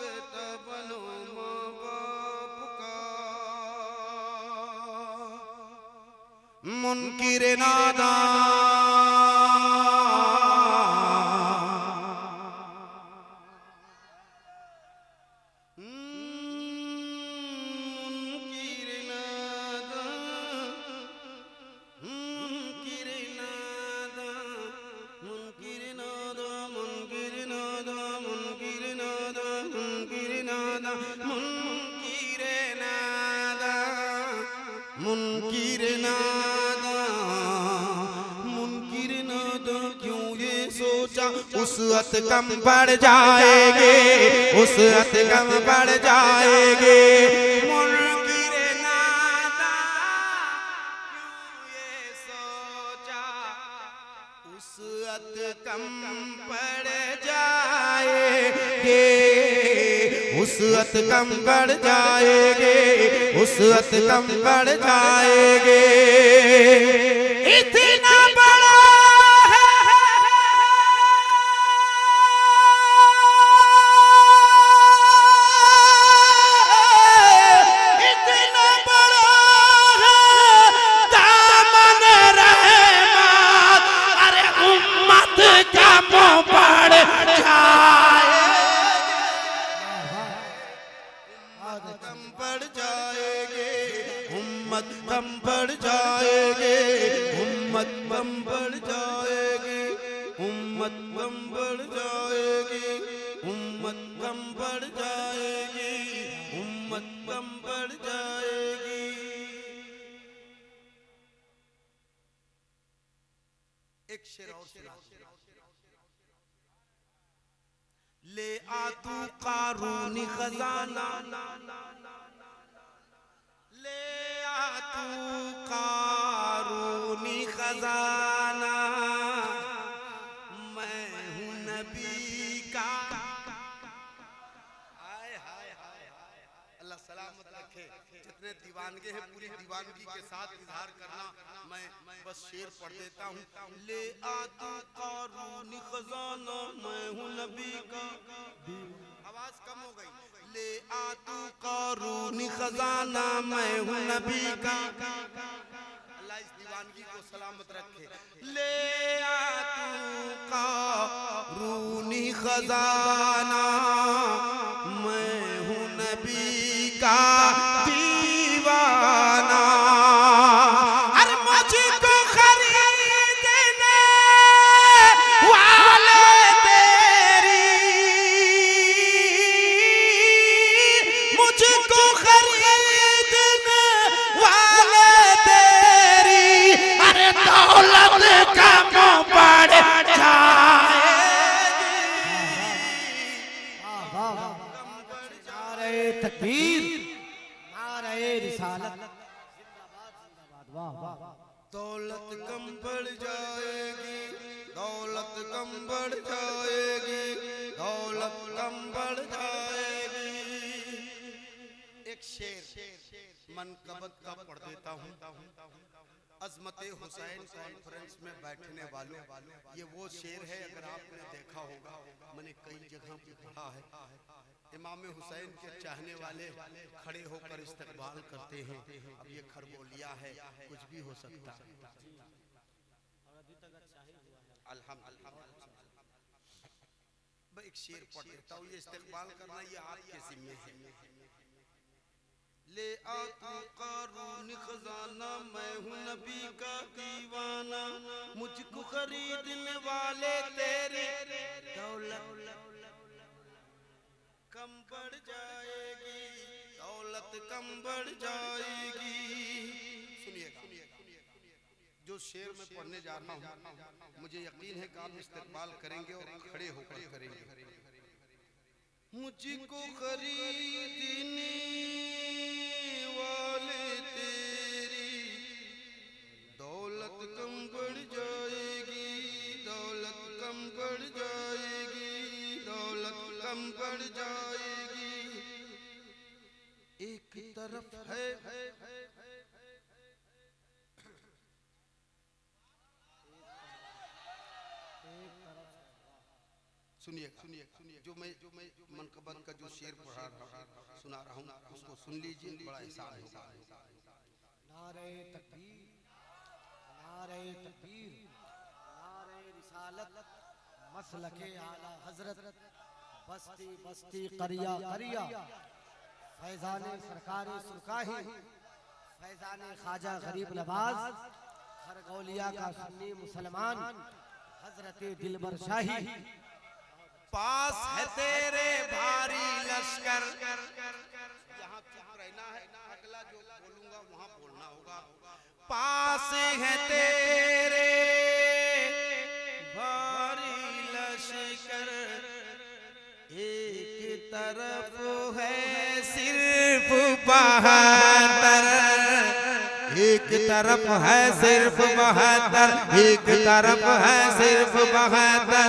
बेटा बनो माँ बाप का। मुनकिर मुनकिर नादा क्यों ये सोचा उसअत कम बढ़ जाएंगे, उसअत कम बढ़ जाएंगे। मुनकिर नादा क्यों ये सोचा उसअत कम बढ़ जाएंगे, उसअत कम बढ़ जाएंगे, उसअत कम बढ़ जाएंगे। इतना बड़ा कम बढ़ जाएगी, उम्मत कम बढ़ जाएगी, उम्मत कम बढ़ जाएगी, उम्मत कम बढ़ जाएगी, उम्मत कम बढ़ जाएगी। एक शेर और सुना। ले आ तू कारूनी खजाना, ले आ तू कारूनी खजाना, मैं हूँ नबी का। हाय हाय हाय अल्लाह सलामत रखे। जितने दीवानगे हैं पूरी दीवानगी के साथ इजहार करना। मैं बस शेर पढ़ देता हूँ। ले आ तू कारूनी खजाना, मैं हूँ नबी का। आवाज कम हो गई। ले आ तू कारूनी खजाना, मैं हूँ नबी का। अल्लाह इस दीवानगी को सलामत रखे। ले आ तू कारूनी खजाना, मैं हूँ नबी का दीवाना। मनकबत का पढ़ देता हूँ। अजमत हुसैन कॉन्फ्रेंस में बैठने वालों, ये वो शेर है, अगर आपने देखा होगा, मैंने कई जगह पे पढ़ा है। इमाम हुसैन के चाहने वाले खड़े होकर इस्तकबाल करते हैं। अब ये खरगोलिया है, कुछ भी हो सकता है। अल्हम्दुलिल्लाह। एक शेर पढ़ देता हूँ, ये इस्तकबाल करना ये आपके जिम्मे है। ले आ तू कारून खजाना, मैं हूँ नबी का दीवाना, मुझको खरीदने वाले तेरे दौलत कम बढ़ जाएगी, दौलत कम बढ़ जाएगी। सुनिएगा, जो शेर मैं पढ़ने जा रहा हूँ, मुझे यकीन है कि आप इस्तकबाल करेंगे और खड़े होकर करेंगे। मुझको खरीदने वाले तेरी दौलत कम बढ़ जाएगी, दौलत कम बढ़ जाएगी, दौलत कम बढ़ जाएगी। एक तरफ है सुनिए, जो मैं मनकबत का जो शेर सुना रहा हूँ, उसको सुन लीजिए, बड़ा एहसान होगा। नारे तकबीर, नारे तकबीर, नारे रिसालत, मसलके आला हजरत, बस्ती बस्ती करिया करिया, फैजाने सरकारे सुरकाही, फैजाने ख्वाजा गरीब नवाज, खरगोलिया का सुन्नी मुसलमान, हजरत दिलबर शाही। पास है तेरे भारी लश्कर, यहाँ चुप रहना है, अगला जो बोलूंगा वहाँ बोलना होगा। पास है तेरे भारी लश्कर, एक तरफ है सिर्फ 72, एक तरफ है सिर्फ 72, एक तरफ है सिर्फ 72।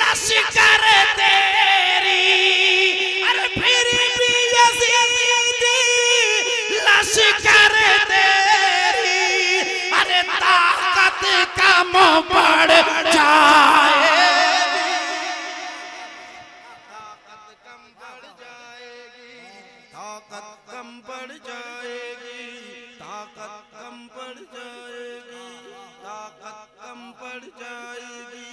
लश्कर तेरी, अरे फिर भी लश्कर तेरी, अरे ताकत कम बढ़ जाएगी, ताकत कम बढ़ जाएगी, ताकत कम बढ़ जाएगी, ताकत कम बढ़ जाएगी, ताकत कम बढ़ जाएगी।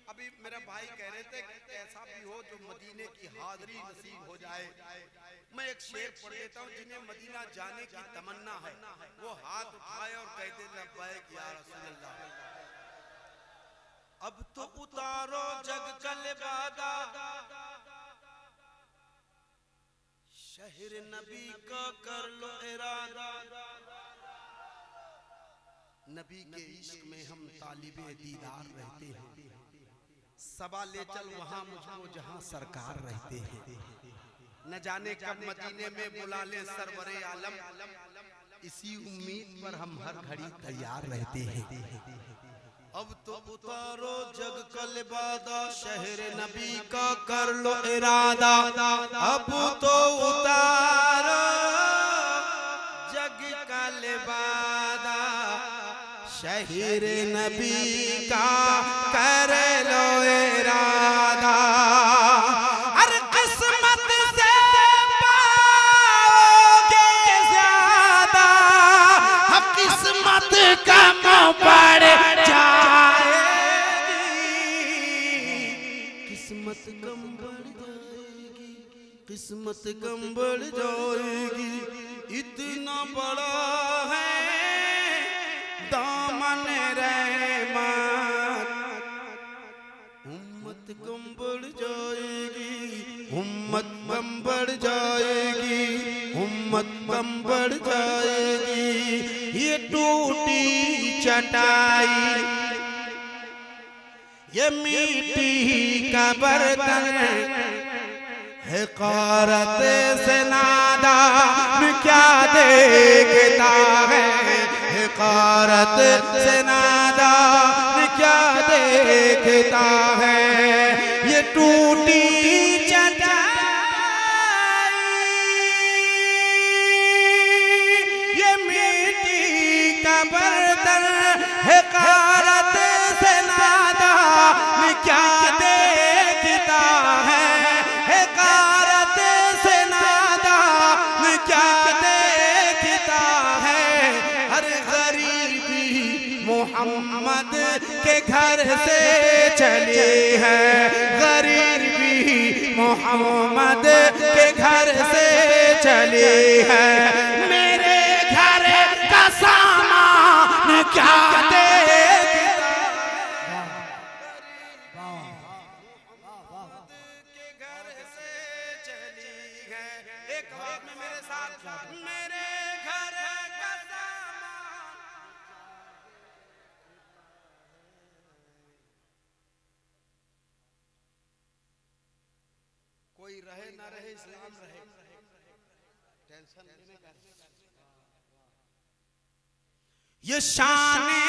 अभी मेरा भाई कह रहे थे कि ऐसा भी हो जो मदीने की हाज़री नसीब हो जाए। मैं एक शेर पढ़ देता हूँ, जिन्हें मदीना जाने की तमन्ना है वो हाथ उठाए और कह दे लब्बैक या रसूल अल्लाह। अब तो उतारो जग कल बादा, शहर नबी का कर लो इरादा। नबी के इश्क में हम तालिबे दीदार रहते हैं, सबा ले चल वहाँ मुझको जहाँ सरकार रहते हैं। न जाने कब मदीने में बुला ले सरवरे आलम, इसी उम्मीद पर हम हर घड़ी तैयार रहते हैं। अब तो उतारो जग कल बादा, शहर नबी का कर लो इरादा। अब तो उतारो जग कल बादा, शहर नबी का कर लो इरादा। हर किस्मत से पाओगे ज्यादा, हम किस्मत कम बढ़ जाएगी, किस्मत कम बढ़ जाएगी, किस्मत कम बढ़ जाएगी। इतना बड़ा है दामन रहमत, उम्मत कम बढ़ जाएगी, उम्मत कम बढ़ जाएगी, उम्मत कम बढ़ जाएगी। ये टूटी चटाई, ये मिट्टी का बर्तन, हक़ारत से नादा क्या देखता है, हक़ारत से नादा क्या देखता है। ये टूटी चटाई मोहम्मद के घर से चली है, गरीबी मोहम्मद के घर से चली है। मेरे घर का सामान क्या दे कोई रहे ना रहे, इस्लाम रहे, टेंशन लेने का। ये शाने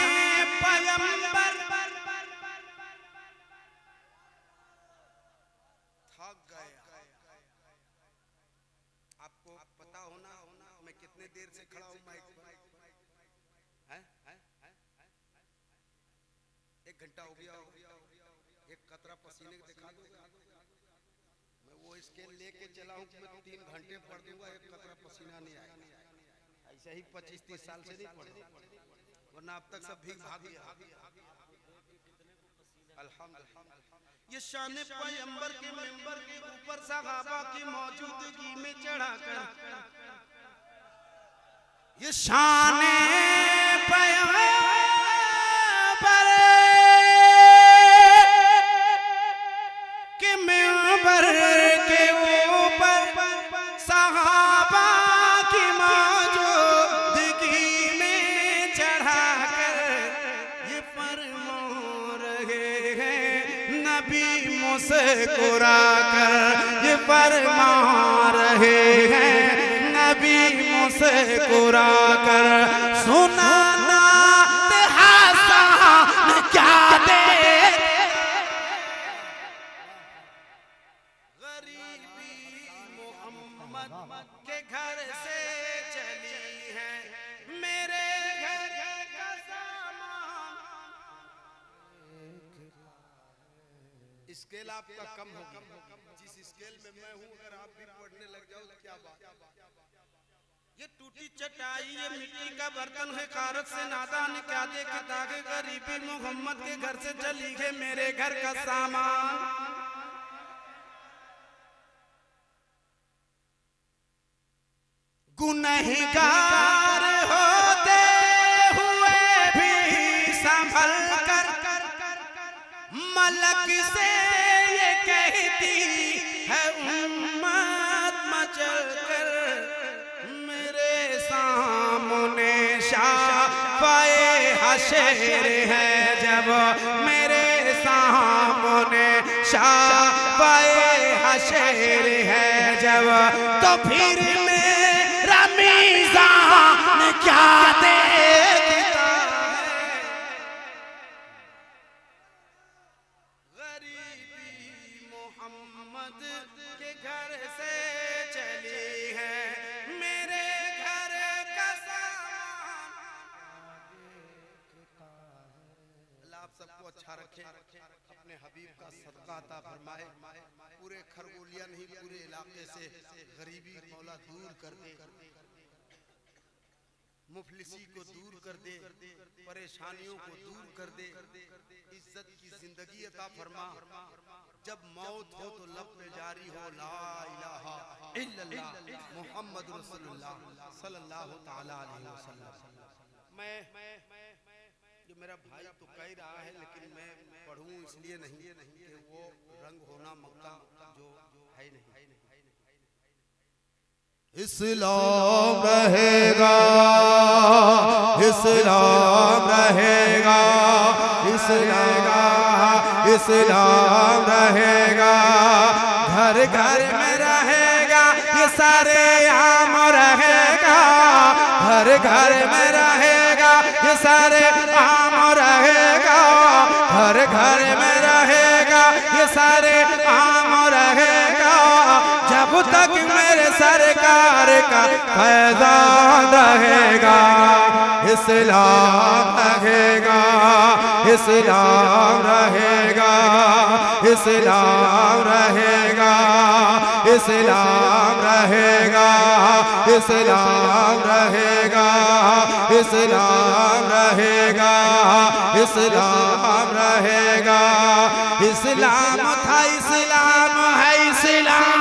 पैगंबर थक गए। आपको पता होना मैं कितने देर से खड़ा हूं माइक पर? एक घंटा हो गया। एक कतरा पसीने दिखा दूंगा। मैं वो स्केल लेके चला हूं कि मैं 3 घंटे पढ़ दूंगा, एक कतरा पसीना नहीं आएगा। ऐसे ही 25-30 साल से नहीं पढ़े, वरना अब तक सब भीग भाग गया। अल्हम्दुलिल्लाह। ये शाने पैगंबर के मेंबर के ऊपर सहाबा की मौजूदगी में चढ़ाकर, ये शाने पैगंबर के मेंबर के ऊपर सहाबा की मौजूदगी में चढ़ाकर ये फरमा रहे हैं नबी मुस्कुरा कर, ये फरमा रहे हैं नबी मुस्कुरा कर। सुनाना हासन क्या दे गरीबी मोहम्मद के घर से चली है, मेरे घर का सामान। स्केल आपका कम होगा। जिस स्केल में मैं हूं अगर आप भी पढ़ने लग जाओ तो क्या बात। ये टूटी चटाई, ये मिट्टी का बर्तन है, कारत से नादान क्या दे के दागे गरीबी मोहम्मद के घर से चली है, मेरे घर का सामान। गुनहगार होते हुए भी संभल कर मलक से ये कहती है उम्मत मचल कर, मेरे सामने शाफ़ाए हशर है जब, मेरे सामने शाफ़ाए हशर है जब, तो फिर मेरा मीज़ान क्या देखता है। गरीबी मोहम्मद के घर से चली है, मेरे घर का सामान। अल्लाह आप सबको अच्छा रखे, अपने हबीब का सदका अता फरमाए। पूरे खरगोलिया नहीं पूरे इलाके से गरीबी मौला दूर कर दे, मुफलिसी को दूर कर दे, परेशानियों को दूर कर दे, इज्जत की जिंदगी अता फरमा। जब मौत हो तो लब पे जारी हो ला इलाहा इल्लल्लाह मुहम्मद रसूलुल्लाह सल्लल्लाहु तआला अलैहि वसल्लम। मैं जो मेरा भाई तो कह रहा है, लेकिन मैं पढ़ूं इसलिए नहीं कि वो रंग होना मक्का जो है नहीं। इस्लाम रहेगा, इस्लाम रहेगा, इस्लाम रहेगा, घर घर में रहेगा, ये सारे आम रहेगा, घर घर में रहेगा, ये सारे आम रहेगा, घर घर में रहेगा, ये सारे आम रहेगा, जब तक मेरे सरकार का फैज़ान रहेगा। इस्लाम रहेगा, इस्लाम रहेगा, इस्लाम रहेगा, इस्लाम रहेगा, इस्लाम रहेगा, इस्लाम रहेगा, इस्लाम रहेगा। इस्लाम था, इस्लाम है, इस्लाम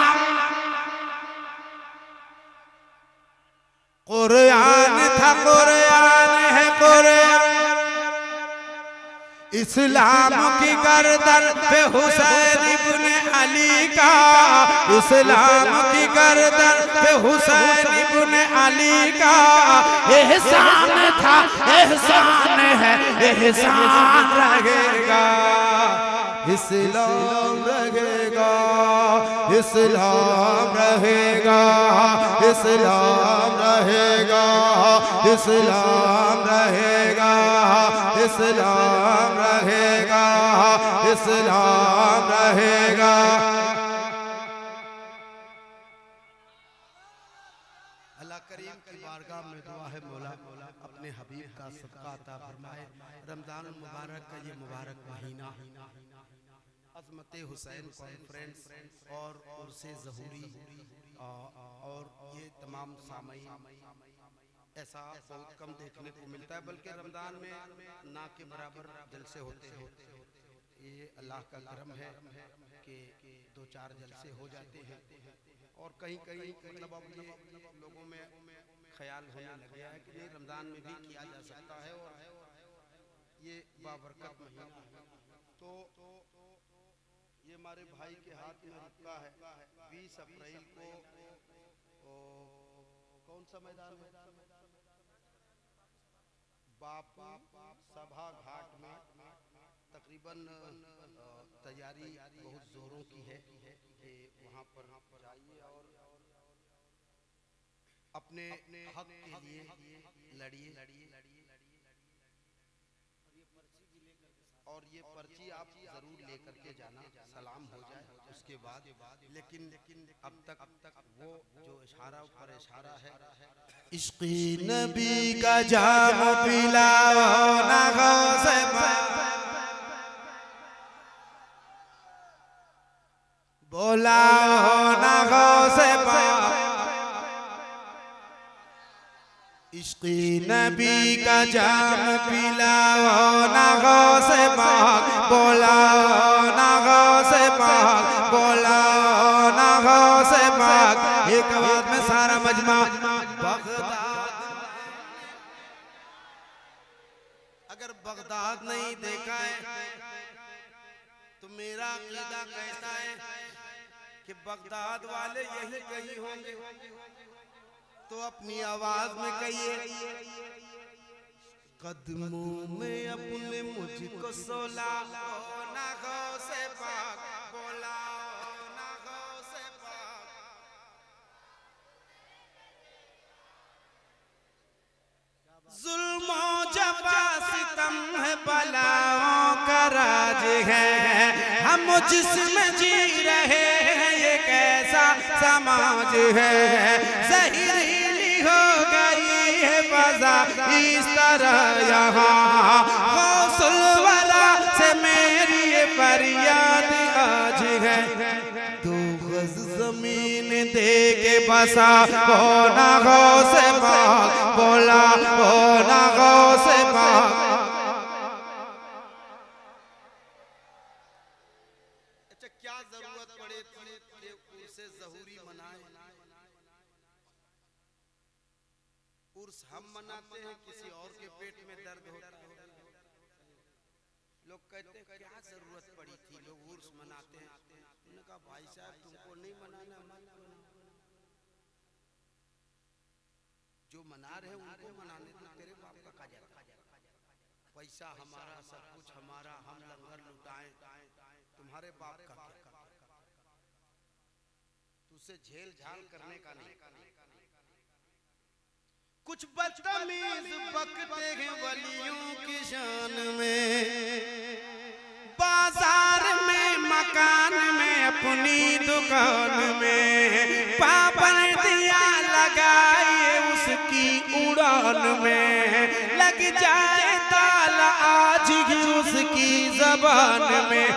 कुरान था, कुरान है, कुरान। इस्लाम की गर्दन पे हुसैन इब्ने अली का, इस्लाम की गर्दन पे हुसैन इब्ने अली का एहसान था, एहसान है, एहसान रहेगा। इस्लाम रहेगा, इस्लाम रहेगा, इस्लाम रहेगा, इस्लाम रहेगा, इस्लाम रहेगा, इस्लाम रहेगा। अल्लाह करीम की बारगाह में दुआ है मौला अपने हबीब का सदका अता फरमाए। रमजान मुबारक का ये मुबारक महीना अज़मत हुसैन कॉन्फ्रेंस और उर्से ज़हूरी और ये तमाम सामईन ऐसा बहुत कम देखने को मिलता है, बल्कि रमज़ान में ना के बराबर जलसे होते हैं। ये अल्लाह का करम है कि 2-4 जलसे हो जाते हैं और कहीं कहीं मतलब अब ये लोगों में ख्याल होने लग गया है कि नहीं रमज़ान में भी किया जा सकता है और ये बाबरकत महीना है। तो ये हमारे भाई के हाथ में रुका है 20 अप्रैल को कौन सा मैदान है, बापू सभा घाट में तकरीबन तैयारी बहुत जोरों की है कि वहाँ पर जाइए और अपने हक के लिए लड़िए। और ये पर्ची आप जरूर लेकर के जाना, सलाम हो जाए उसके बाद। लेकिन अब तक वो जो इशारा ऊपर इशारा है, इश्क़ी नबी का जाम पिलाओ ना गौसे बोलाओ ना गौसे इश्क़ी नबी का जाम पिलाओ ना गौसे पाक बोलाओ ना गौसे पाक बोलाओ ना गौसे पाक। एक आवाज में सारा मजमा अगर बगदाद नहीं देखा है तो मेरा अकीदा कहता है कि बगदाद वाले यही कहीं होंगे। तो अपनी आवाज में कहिए, कदमों में अपने मुझको सोला ना गौसे पाक बोला ना गौसे पाक। जुल्मो जफा सितम है बलाओं का राज है, हम जिसमें जी रहे हैं ये कैसा समाज है। ज़हीरी हो गई है फज़ा इस तरह यहाँ, गौसुल वरा से मेरी ये फरियाद आज है। 2 गज़ ज़मीन दे के बसा हो ना गौसे पाक बोला हो ना गौसे पाक। अच्छा क्या जरूरत पड़े उर्से ज़हूरी मनाए? उर्स हम मनाते हैं, किसी और के पेट में दर्द होता है। लोग कहते हैं क्या जरूरत पड़ी थी, लोग उर्स मनाते हैं। उन्होंने कहा भाई साहब तुमको नहीं मनाना, जो मना रहे उनको मनाने दो, तेरे बाप का खा जाता। पैसा हमारा, सब कुछ हमारा, हम लंगर लुटाएं, तुम्हारे बाप का क्या? तुझसे झेल झाल करने का नहीं। कुछ बदतमीज बकते हैं वलियों की शान में, बाजार में मकान में अपनी दुकान में पाबंदियां लगाए उसकी उड़ान में। लग जाए ताला आज ही उसकी जबान में,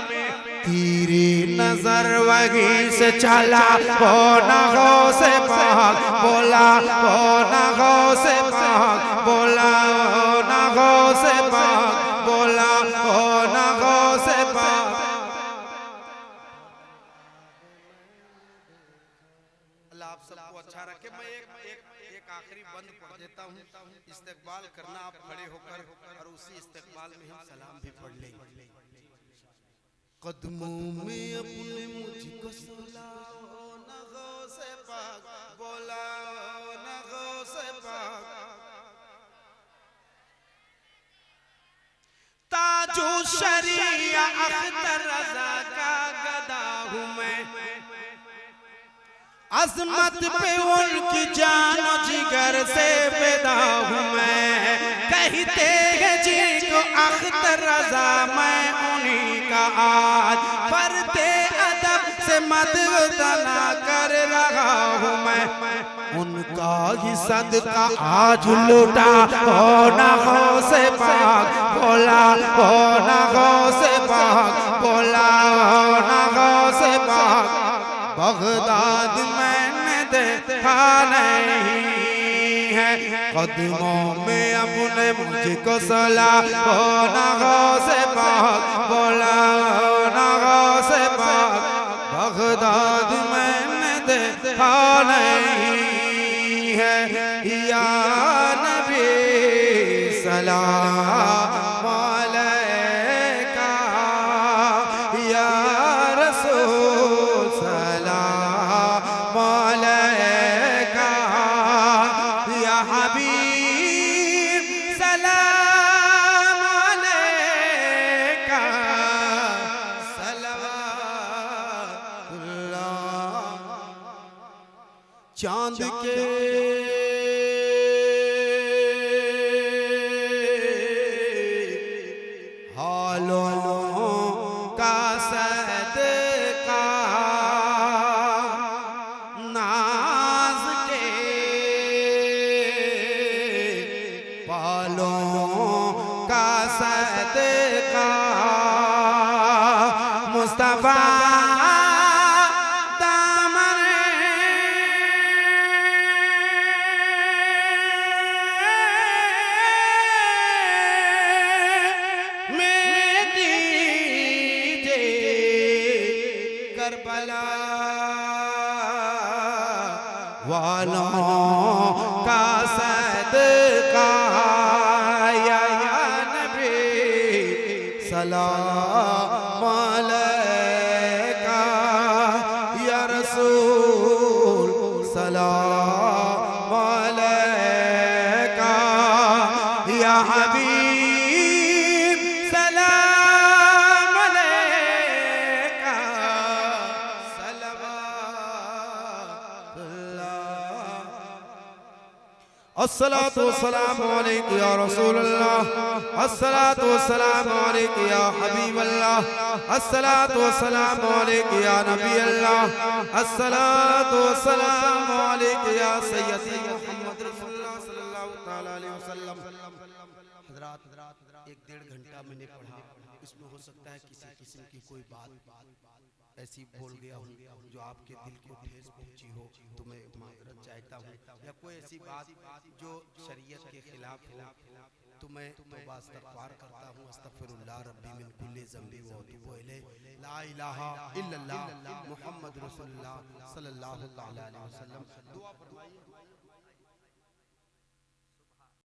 तीरी नजर वहीं से चला वो नगो से भाग बोला वो नगो से भाग बोला वो नगो से भाग बोला वो नगो से भाग। अल्लाह आप सबको अच्छा रखे। मैं एक आखिरी बंद पढ़ देता हूँ। इस्तेकबाल करना आप खड़े होकर और उसी इस्तेकबाल में हम सलाम भी पढ़ लेंगे। कदमों में अपने मुझको सुलाओ नगो से पाक बोला नगो से पाक। ताजो शरिया अख्तर रज़ा का गदा हूँ मैं, अज़मत पे उनकी जान जिगर से पैदा हूँ मैं। कहते हैं जिनको अख्तर रज़ा मैं उन्हीं का आज पर्दे अदब से मददना कर रहा हूँ मैं। उनका ही सदका आज लुटा हो नगो से पाक बोला हो नगो से पाक बोला हो नगो से पाक। बगदाद मैंने देखा नहीं है, कदमों में अपने मुझको सला हो नगो से पाक बोला हो नगो से पाक। बगदाद मैंने देखा नहीं है, या नबी सलाम अलैका या रसूल सलाम अलैका या हबीब सलाम अलैका सलावतुल्लाह। चांद के हालों का सदका नाज के पालों का सदका मुस्तफा करबला वालों का सदका या नबी सलाम अलैका या रसूल सलाम अलैका या हबीब सलाम अलैका अस्सलातु वस्सलामु अलैका या रसूलल्लाह, अस्सलातु वस्सलामु अलैका या हबीबल्लाह, अस्सलातु वस्सलामु अलैका या नबीअल्लाह, अस्सलातु वस्सलामु अलैका या सय्यदी मुहम्मद रसूलुल्लाह सल्लल्लाहु तआला अलैहि वसल्लम। हज़रात 1-1.5 घंटा मैंने पढ़ा, इसमें हो सकता है किसी किस्म की कोई बात ऐसी बोल गया हूँ जो आपके दिल को ठेस पहुंची हो, तो मैं माफ़रत चाहता हूँ। या कोई ऐसी बात जो शरीयत के खिलाफ हो तो मैं तौबा इस्तग़फ़ार करता हूँ। अस्तग़फ़िरुल्लाह रब्बी मिन कुल्लि ज़ंबि व अतूबु इलैहि ला इलाहा इल्लल्लाह मुहम्मद रसूलुल्लाह सल्लल्लाहु अलैहि वसल्लम। दुआ फरमाइए।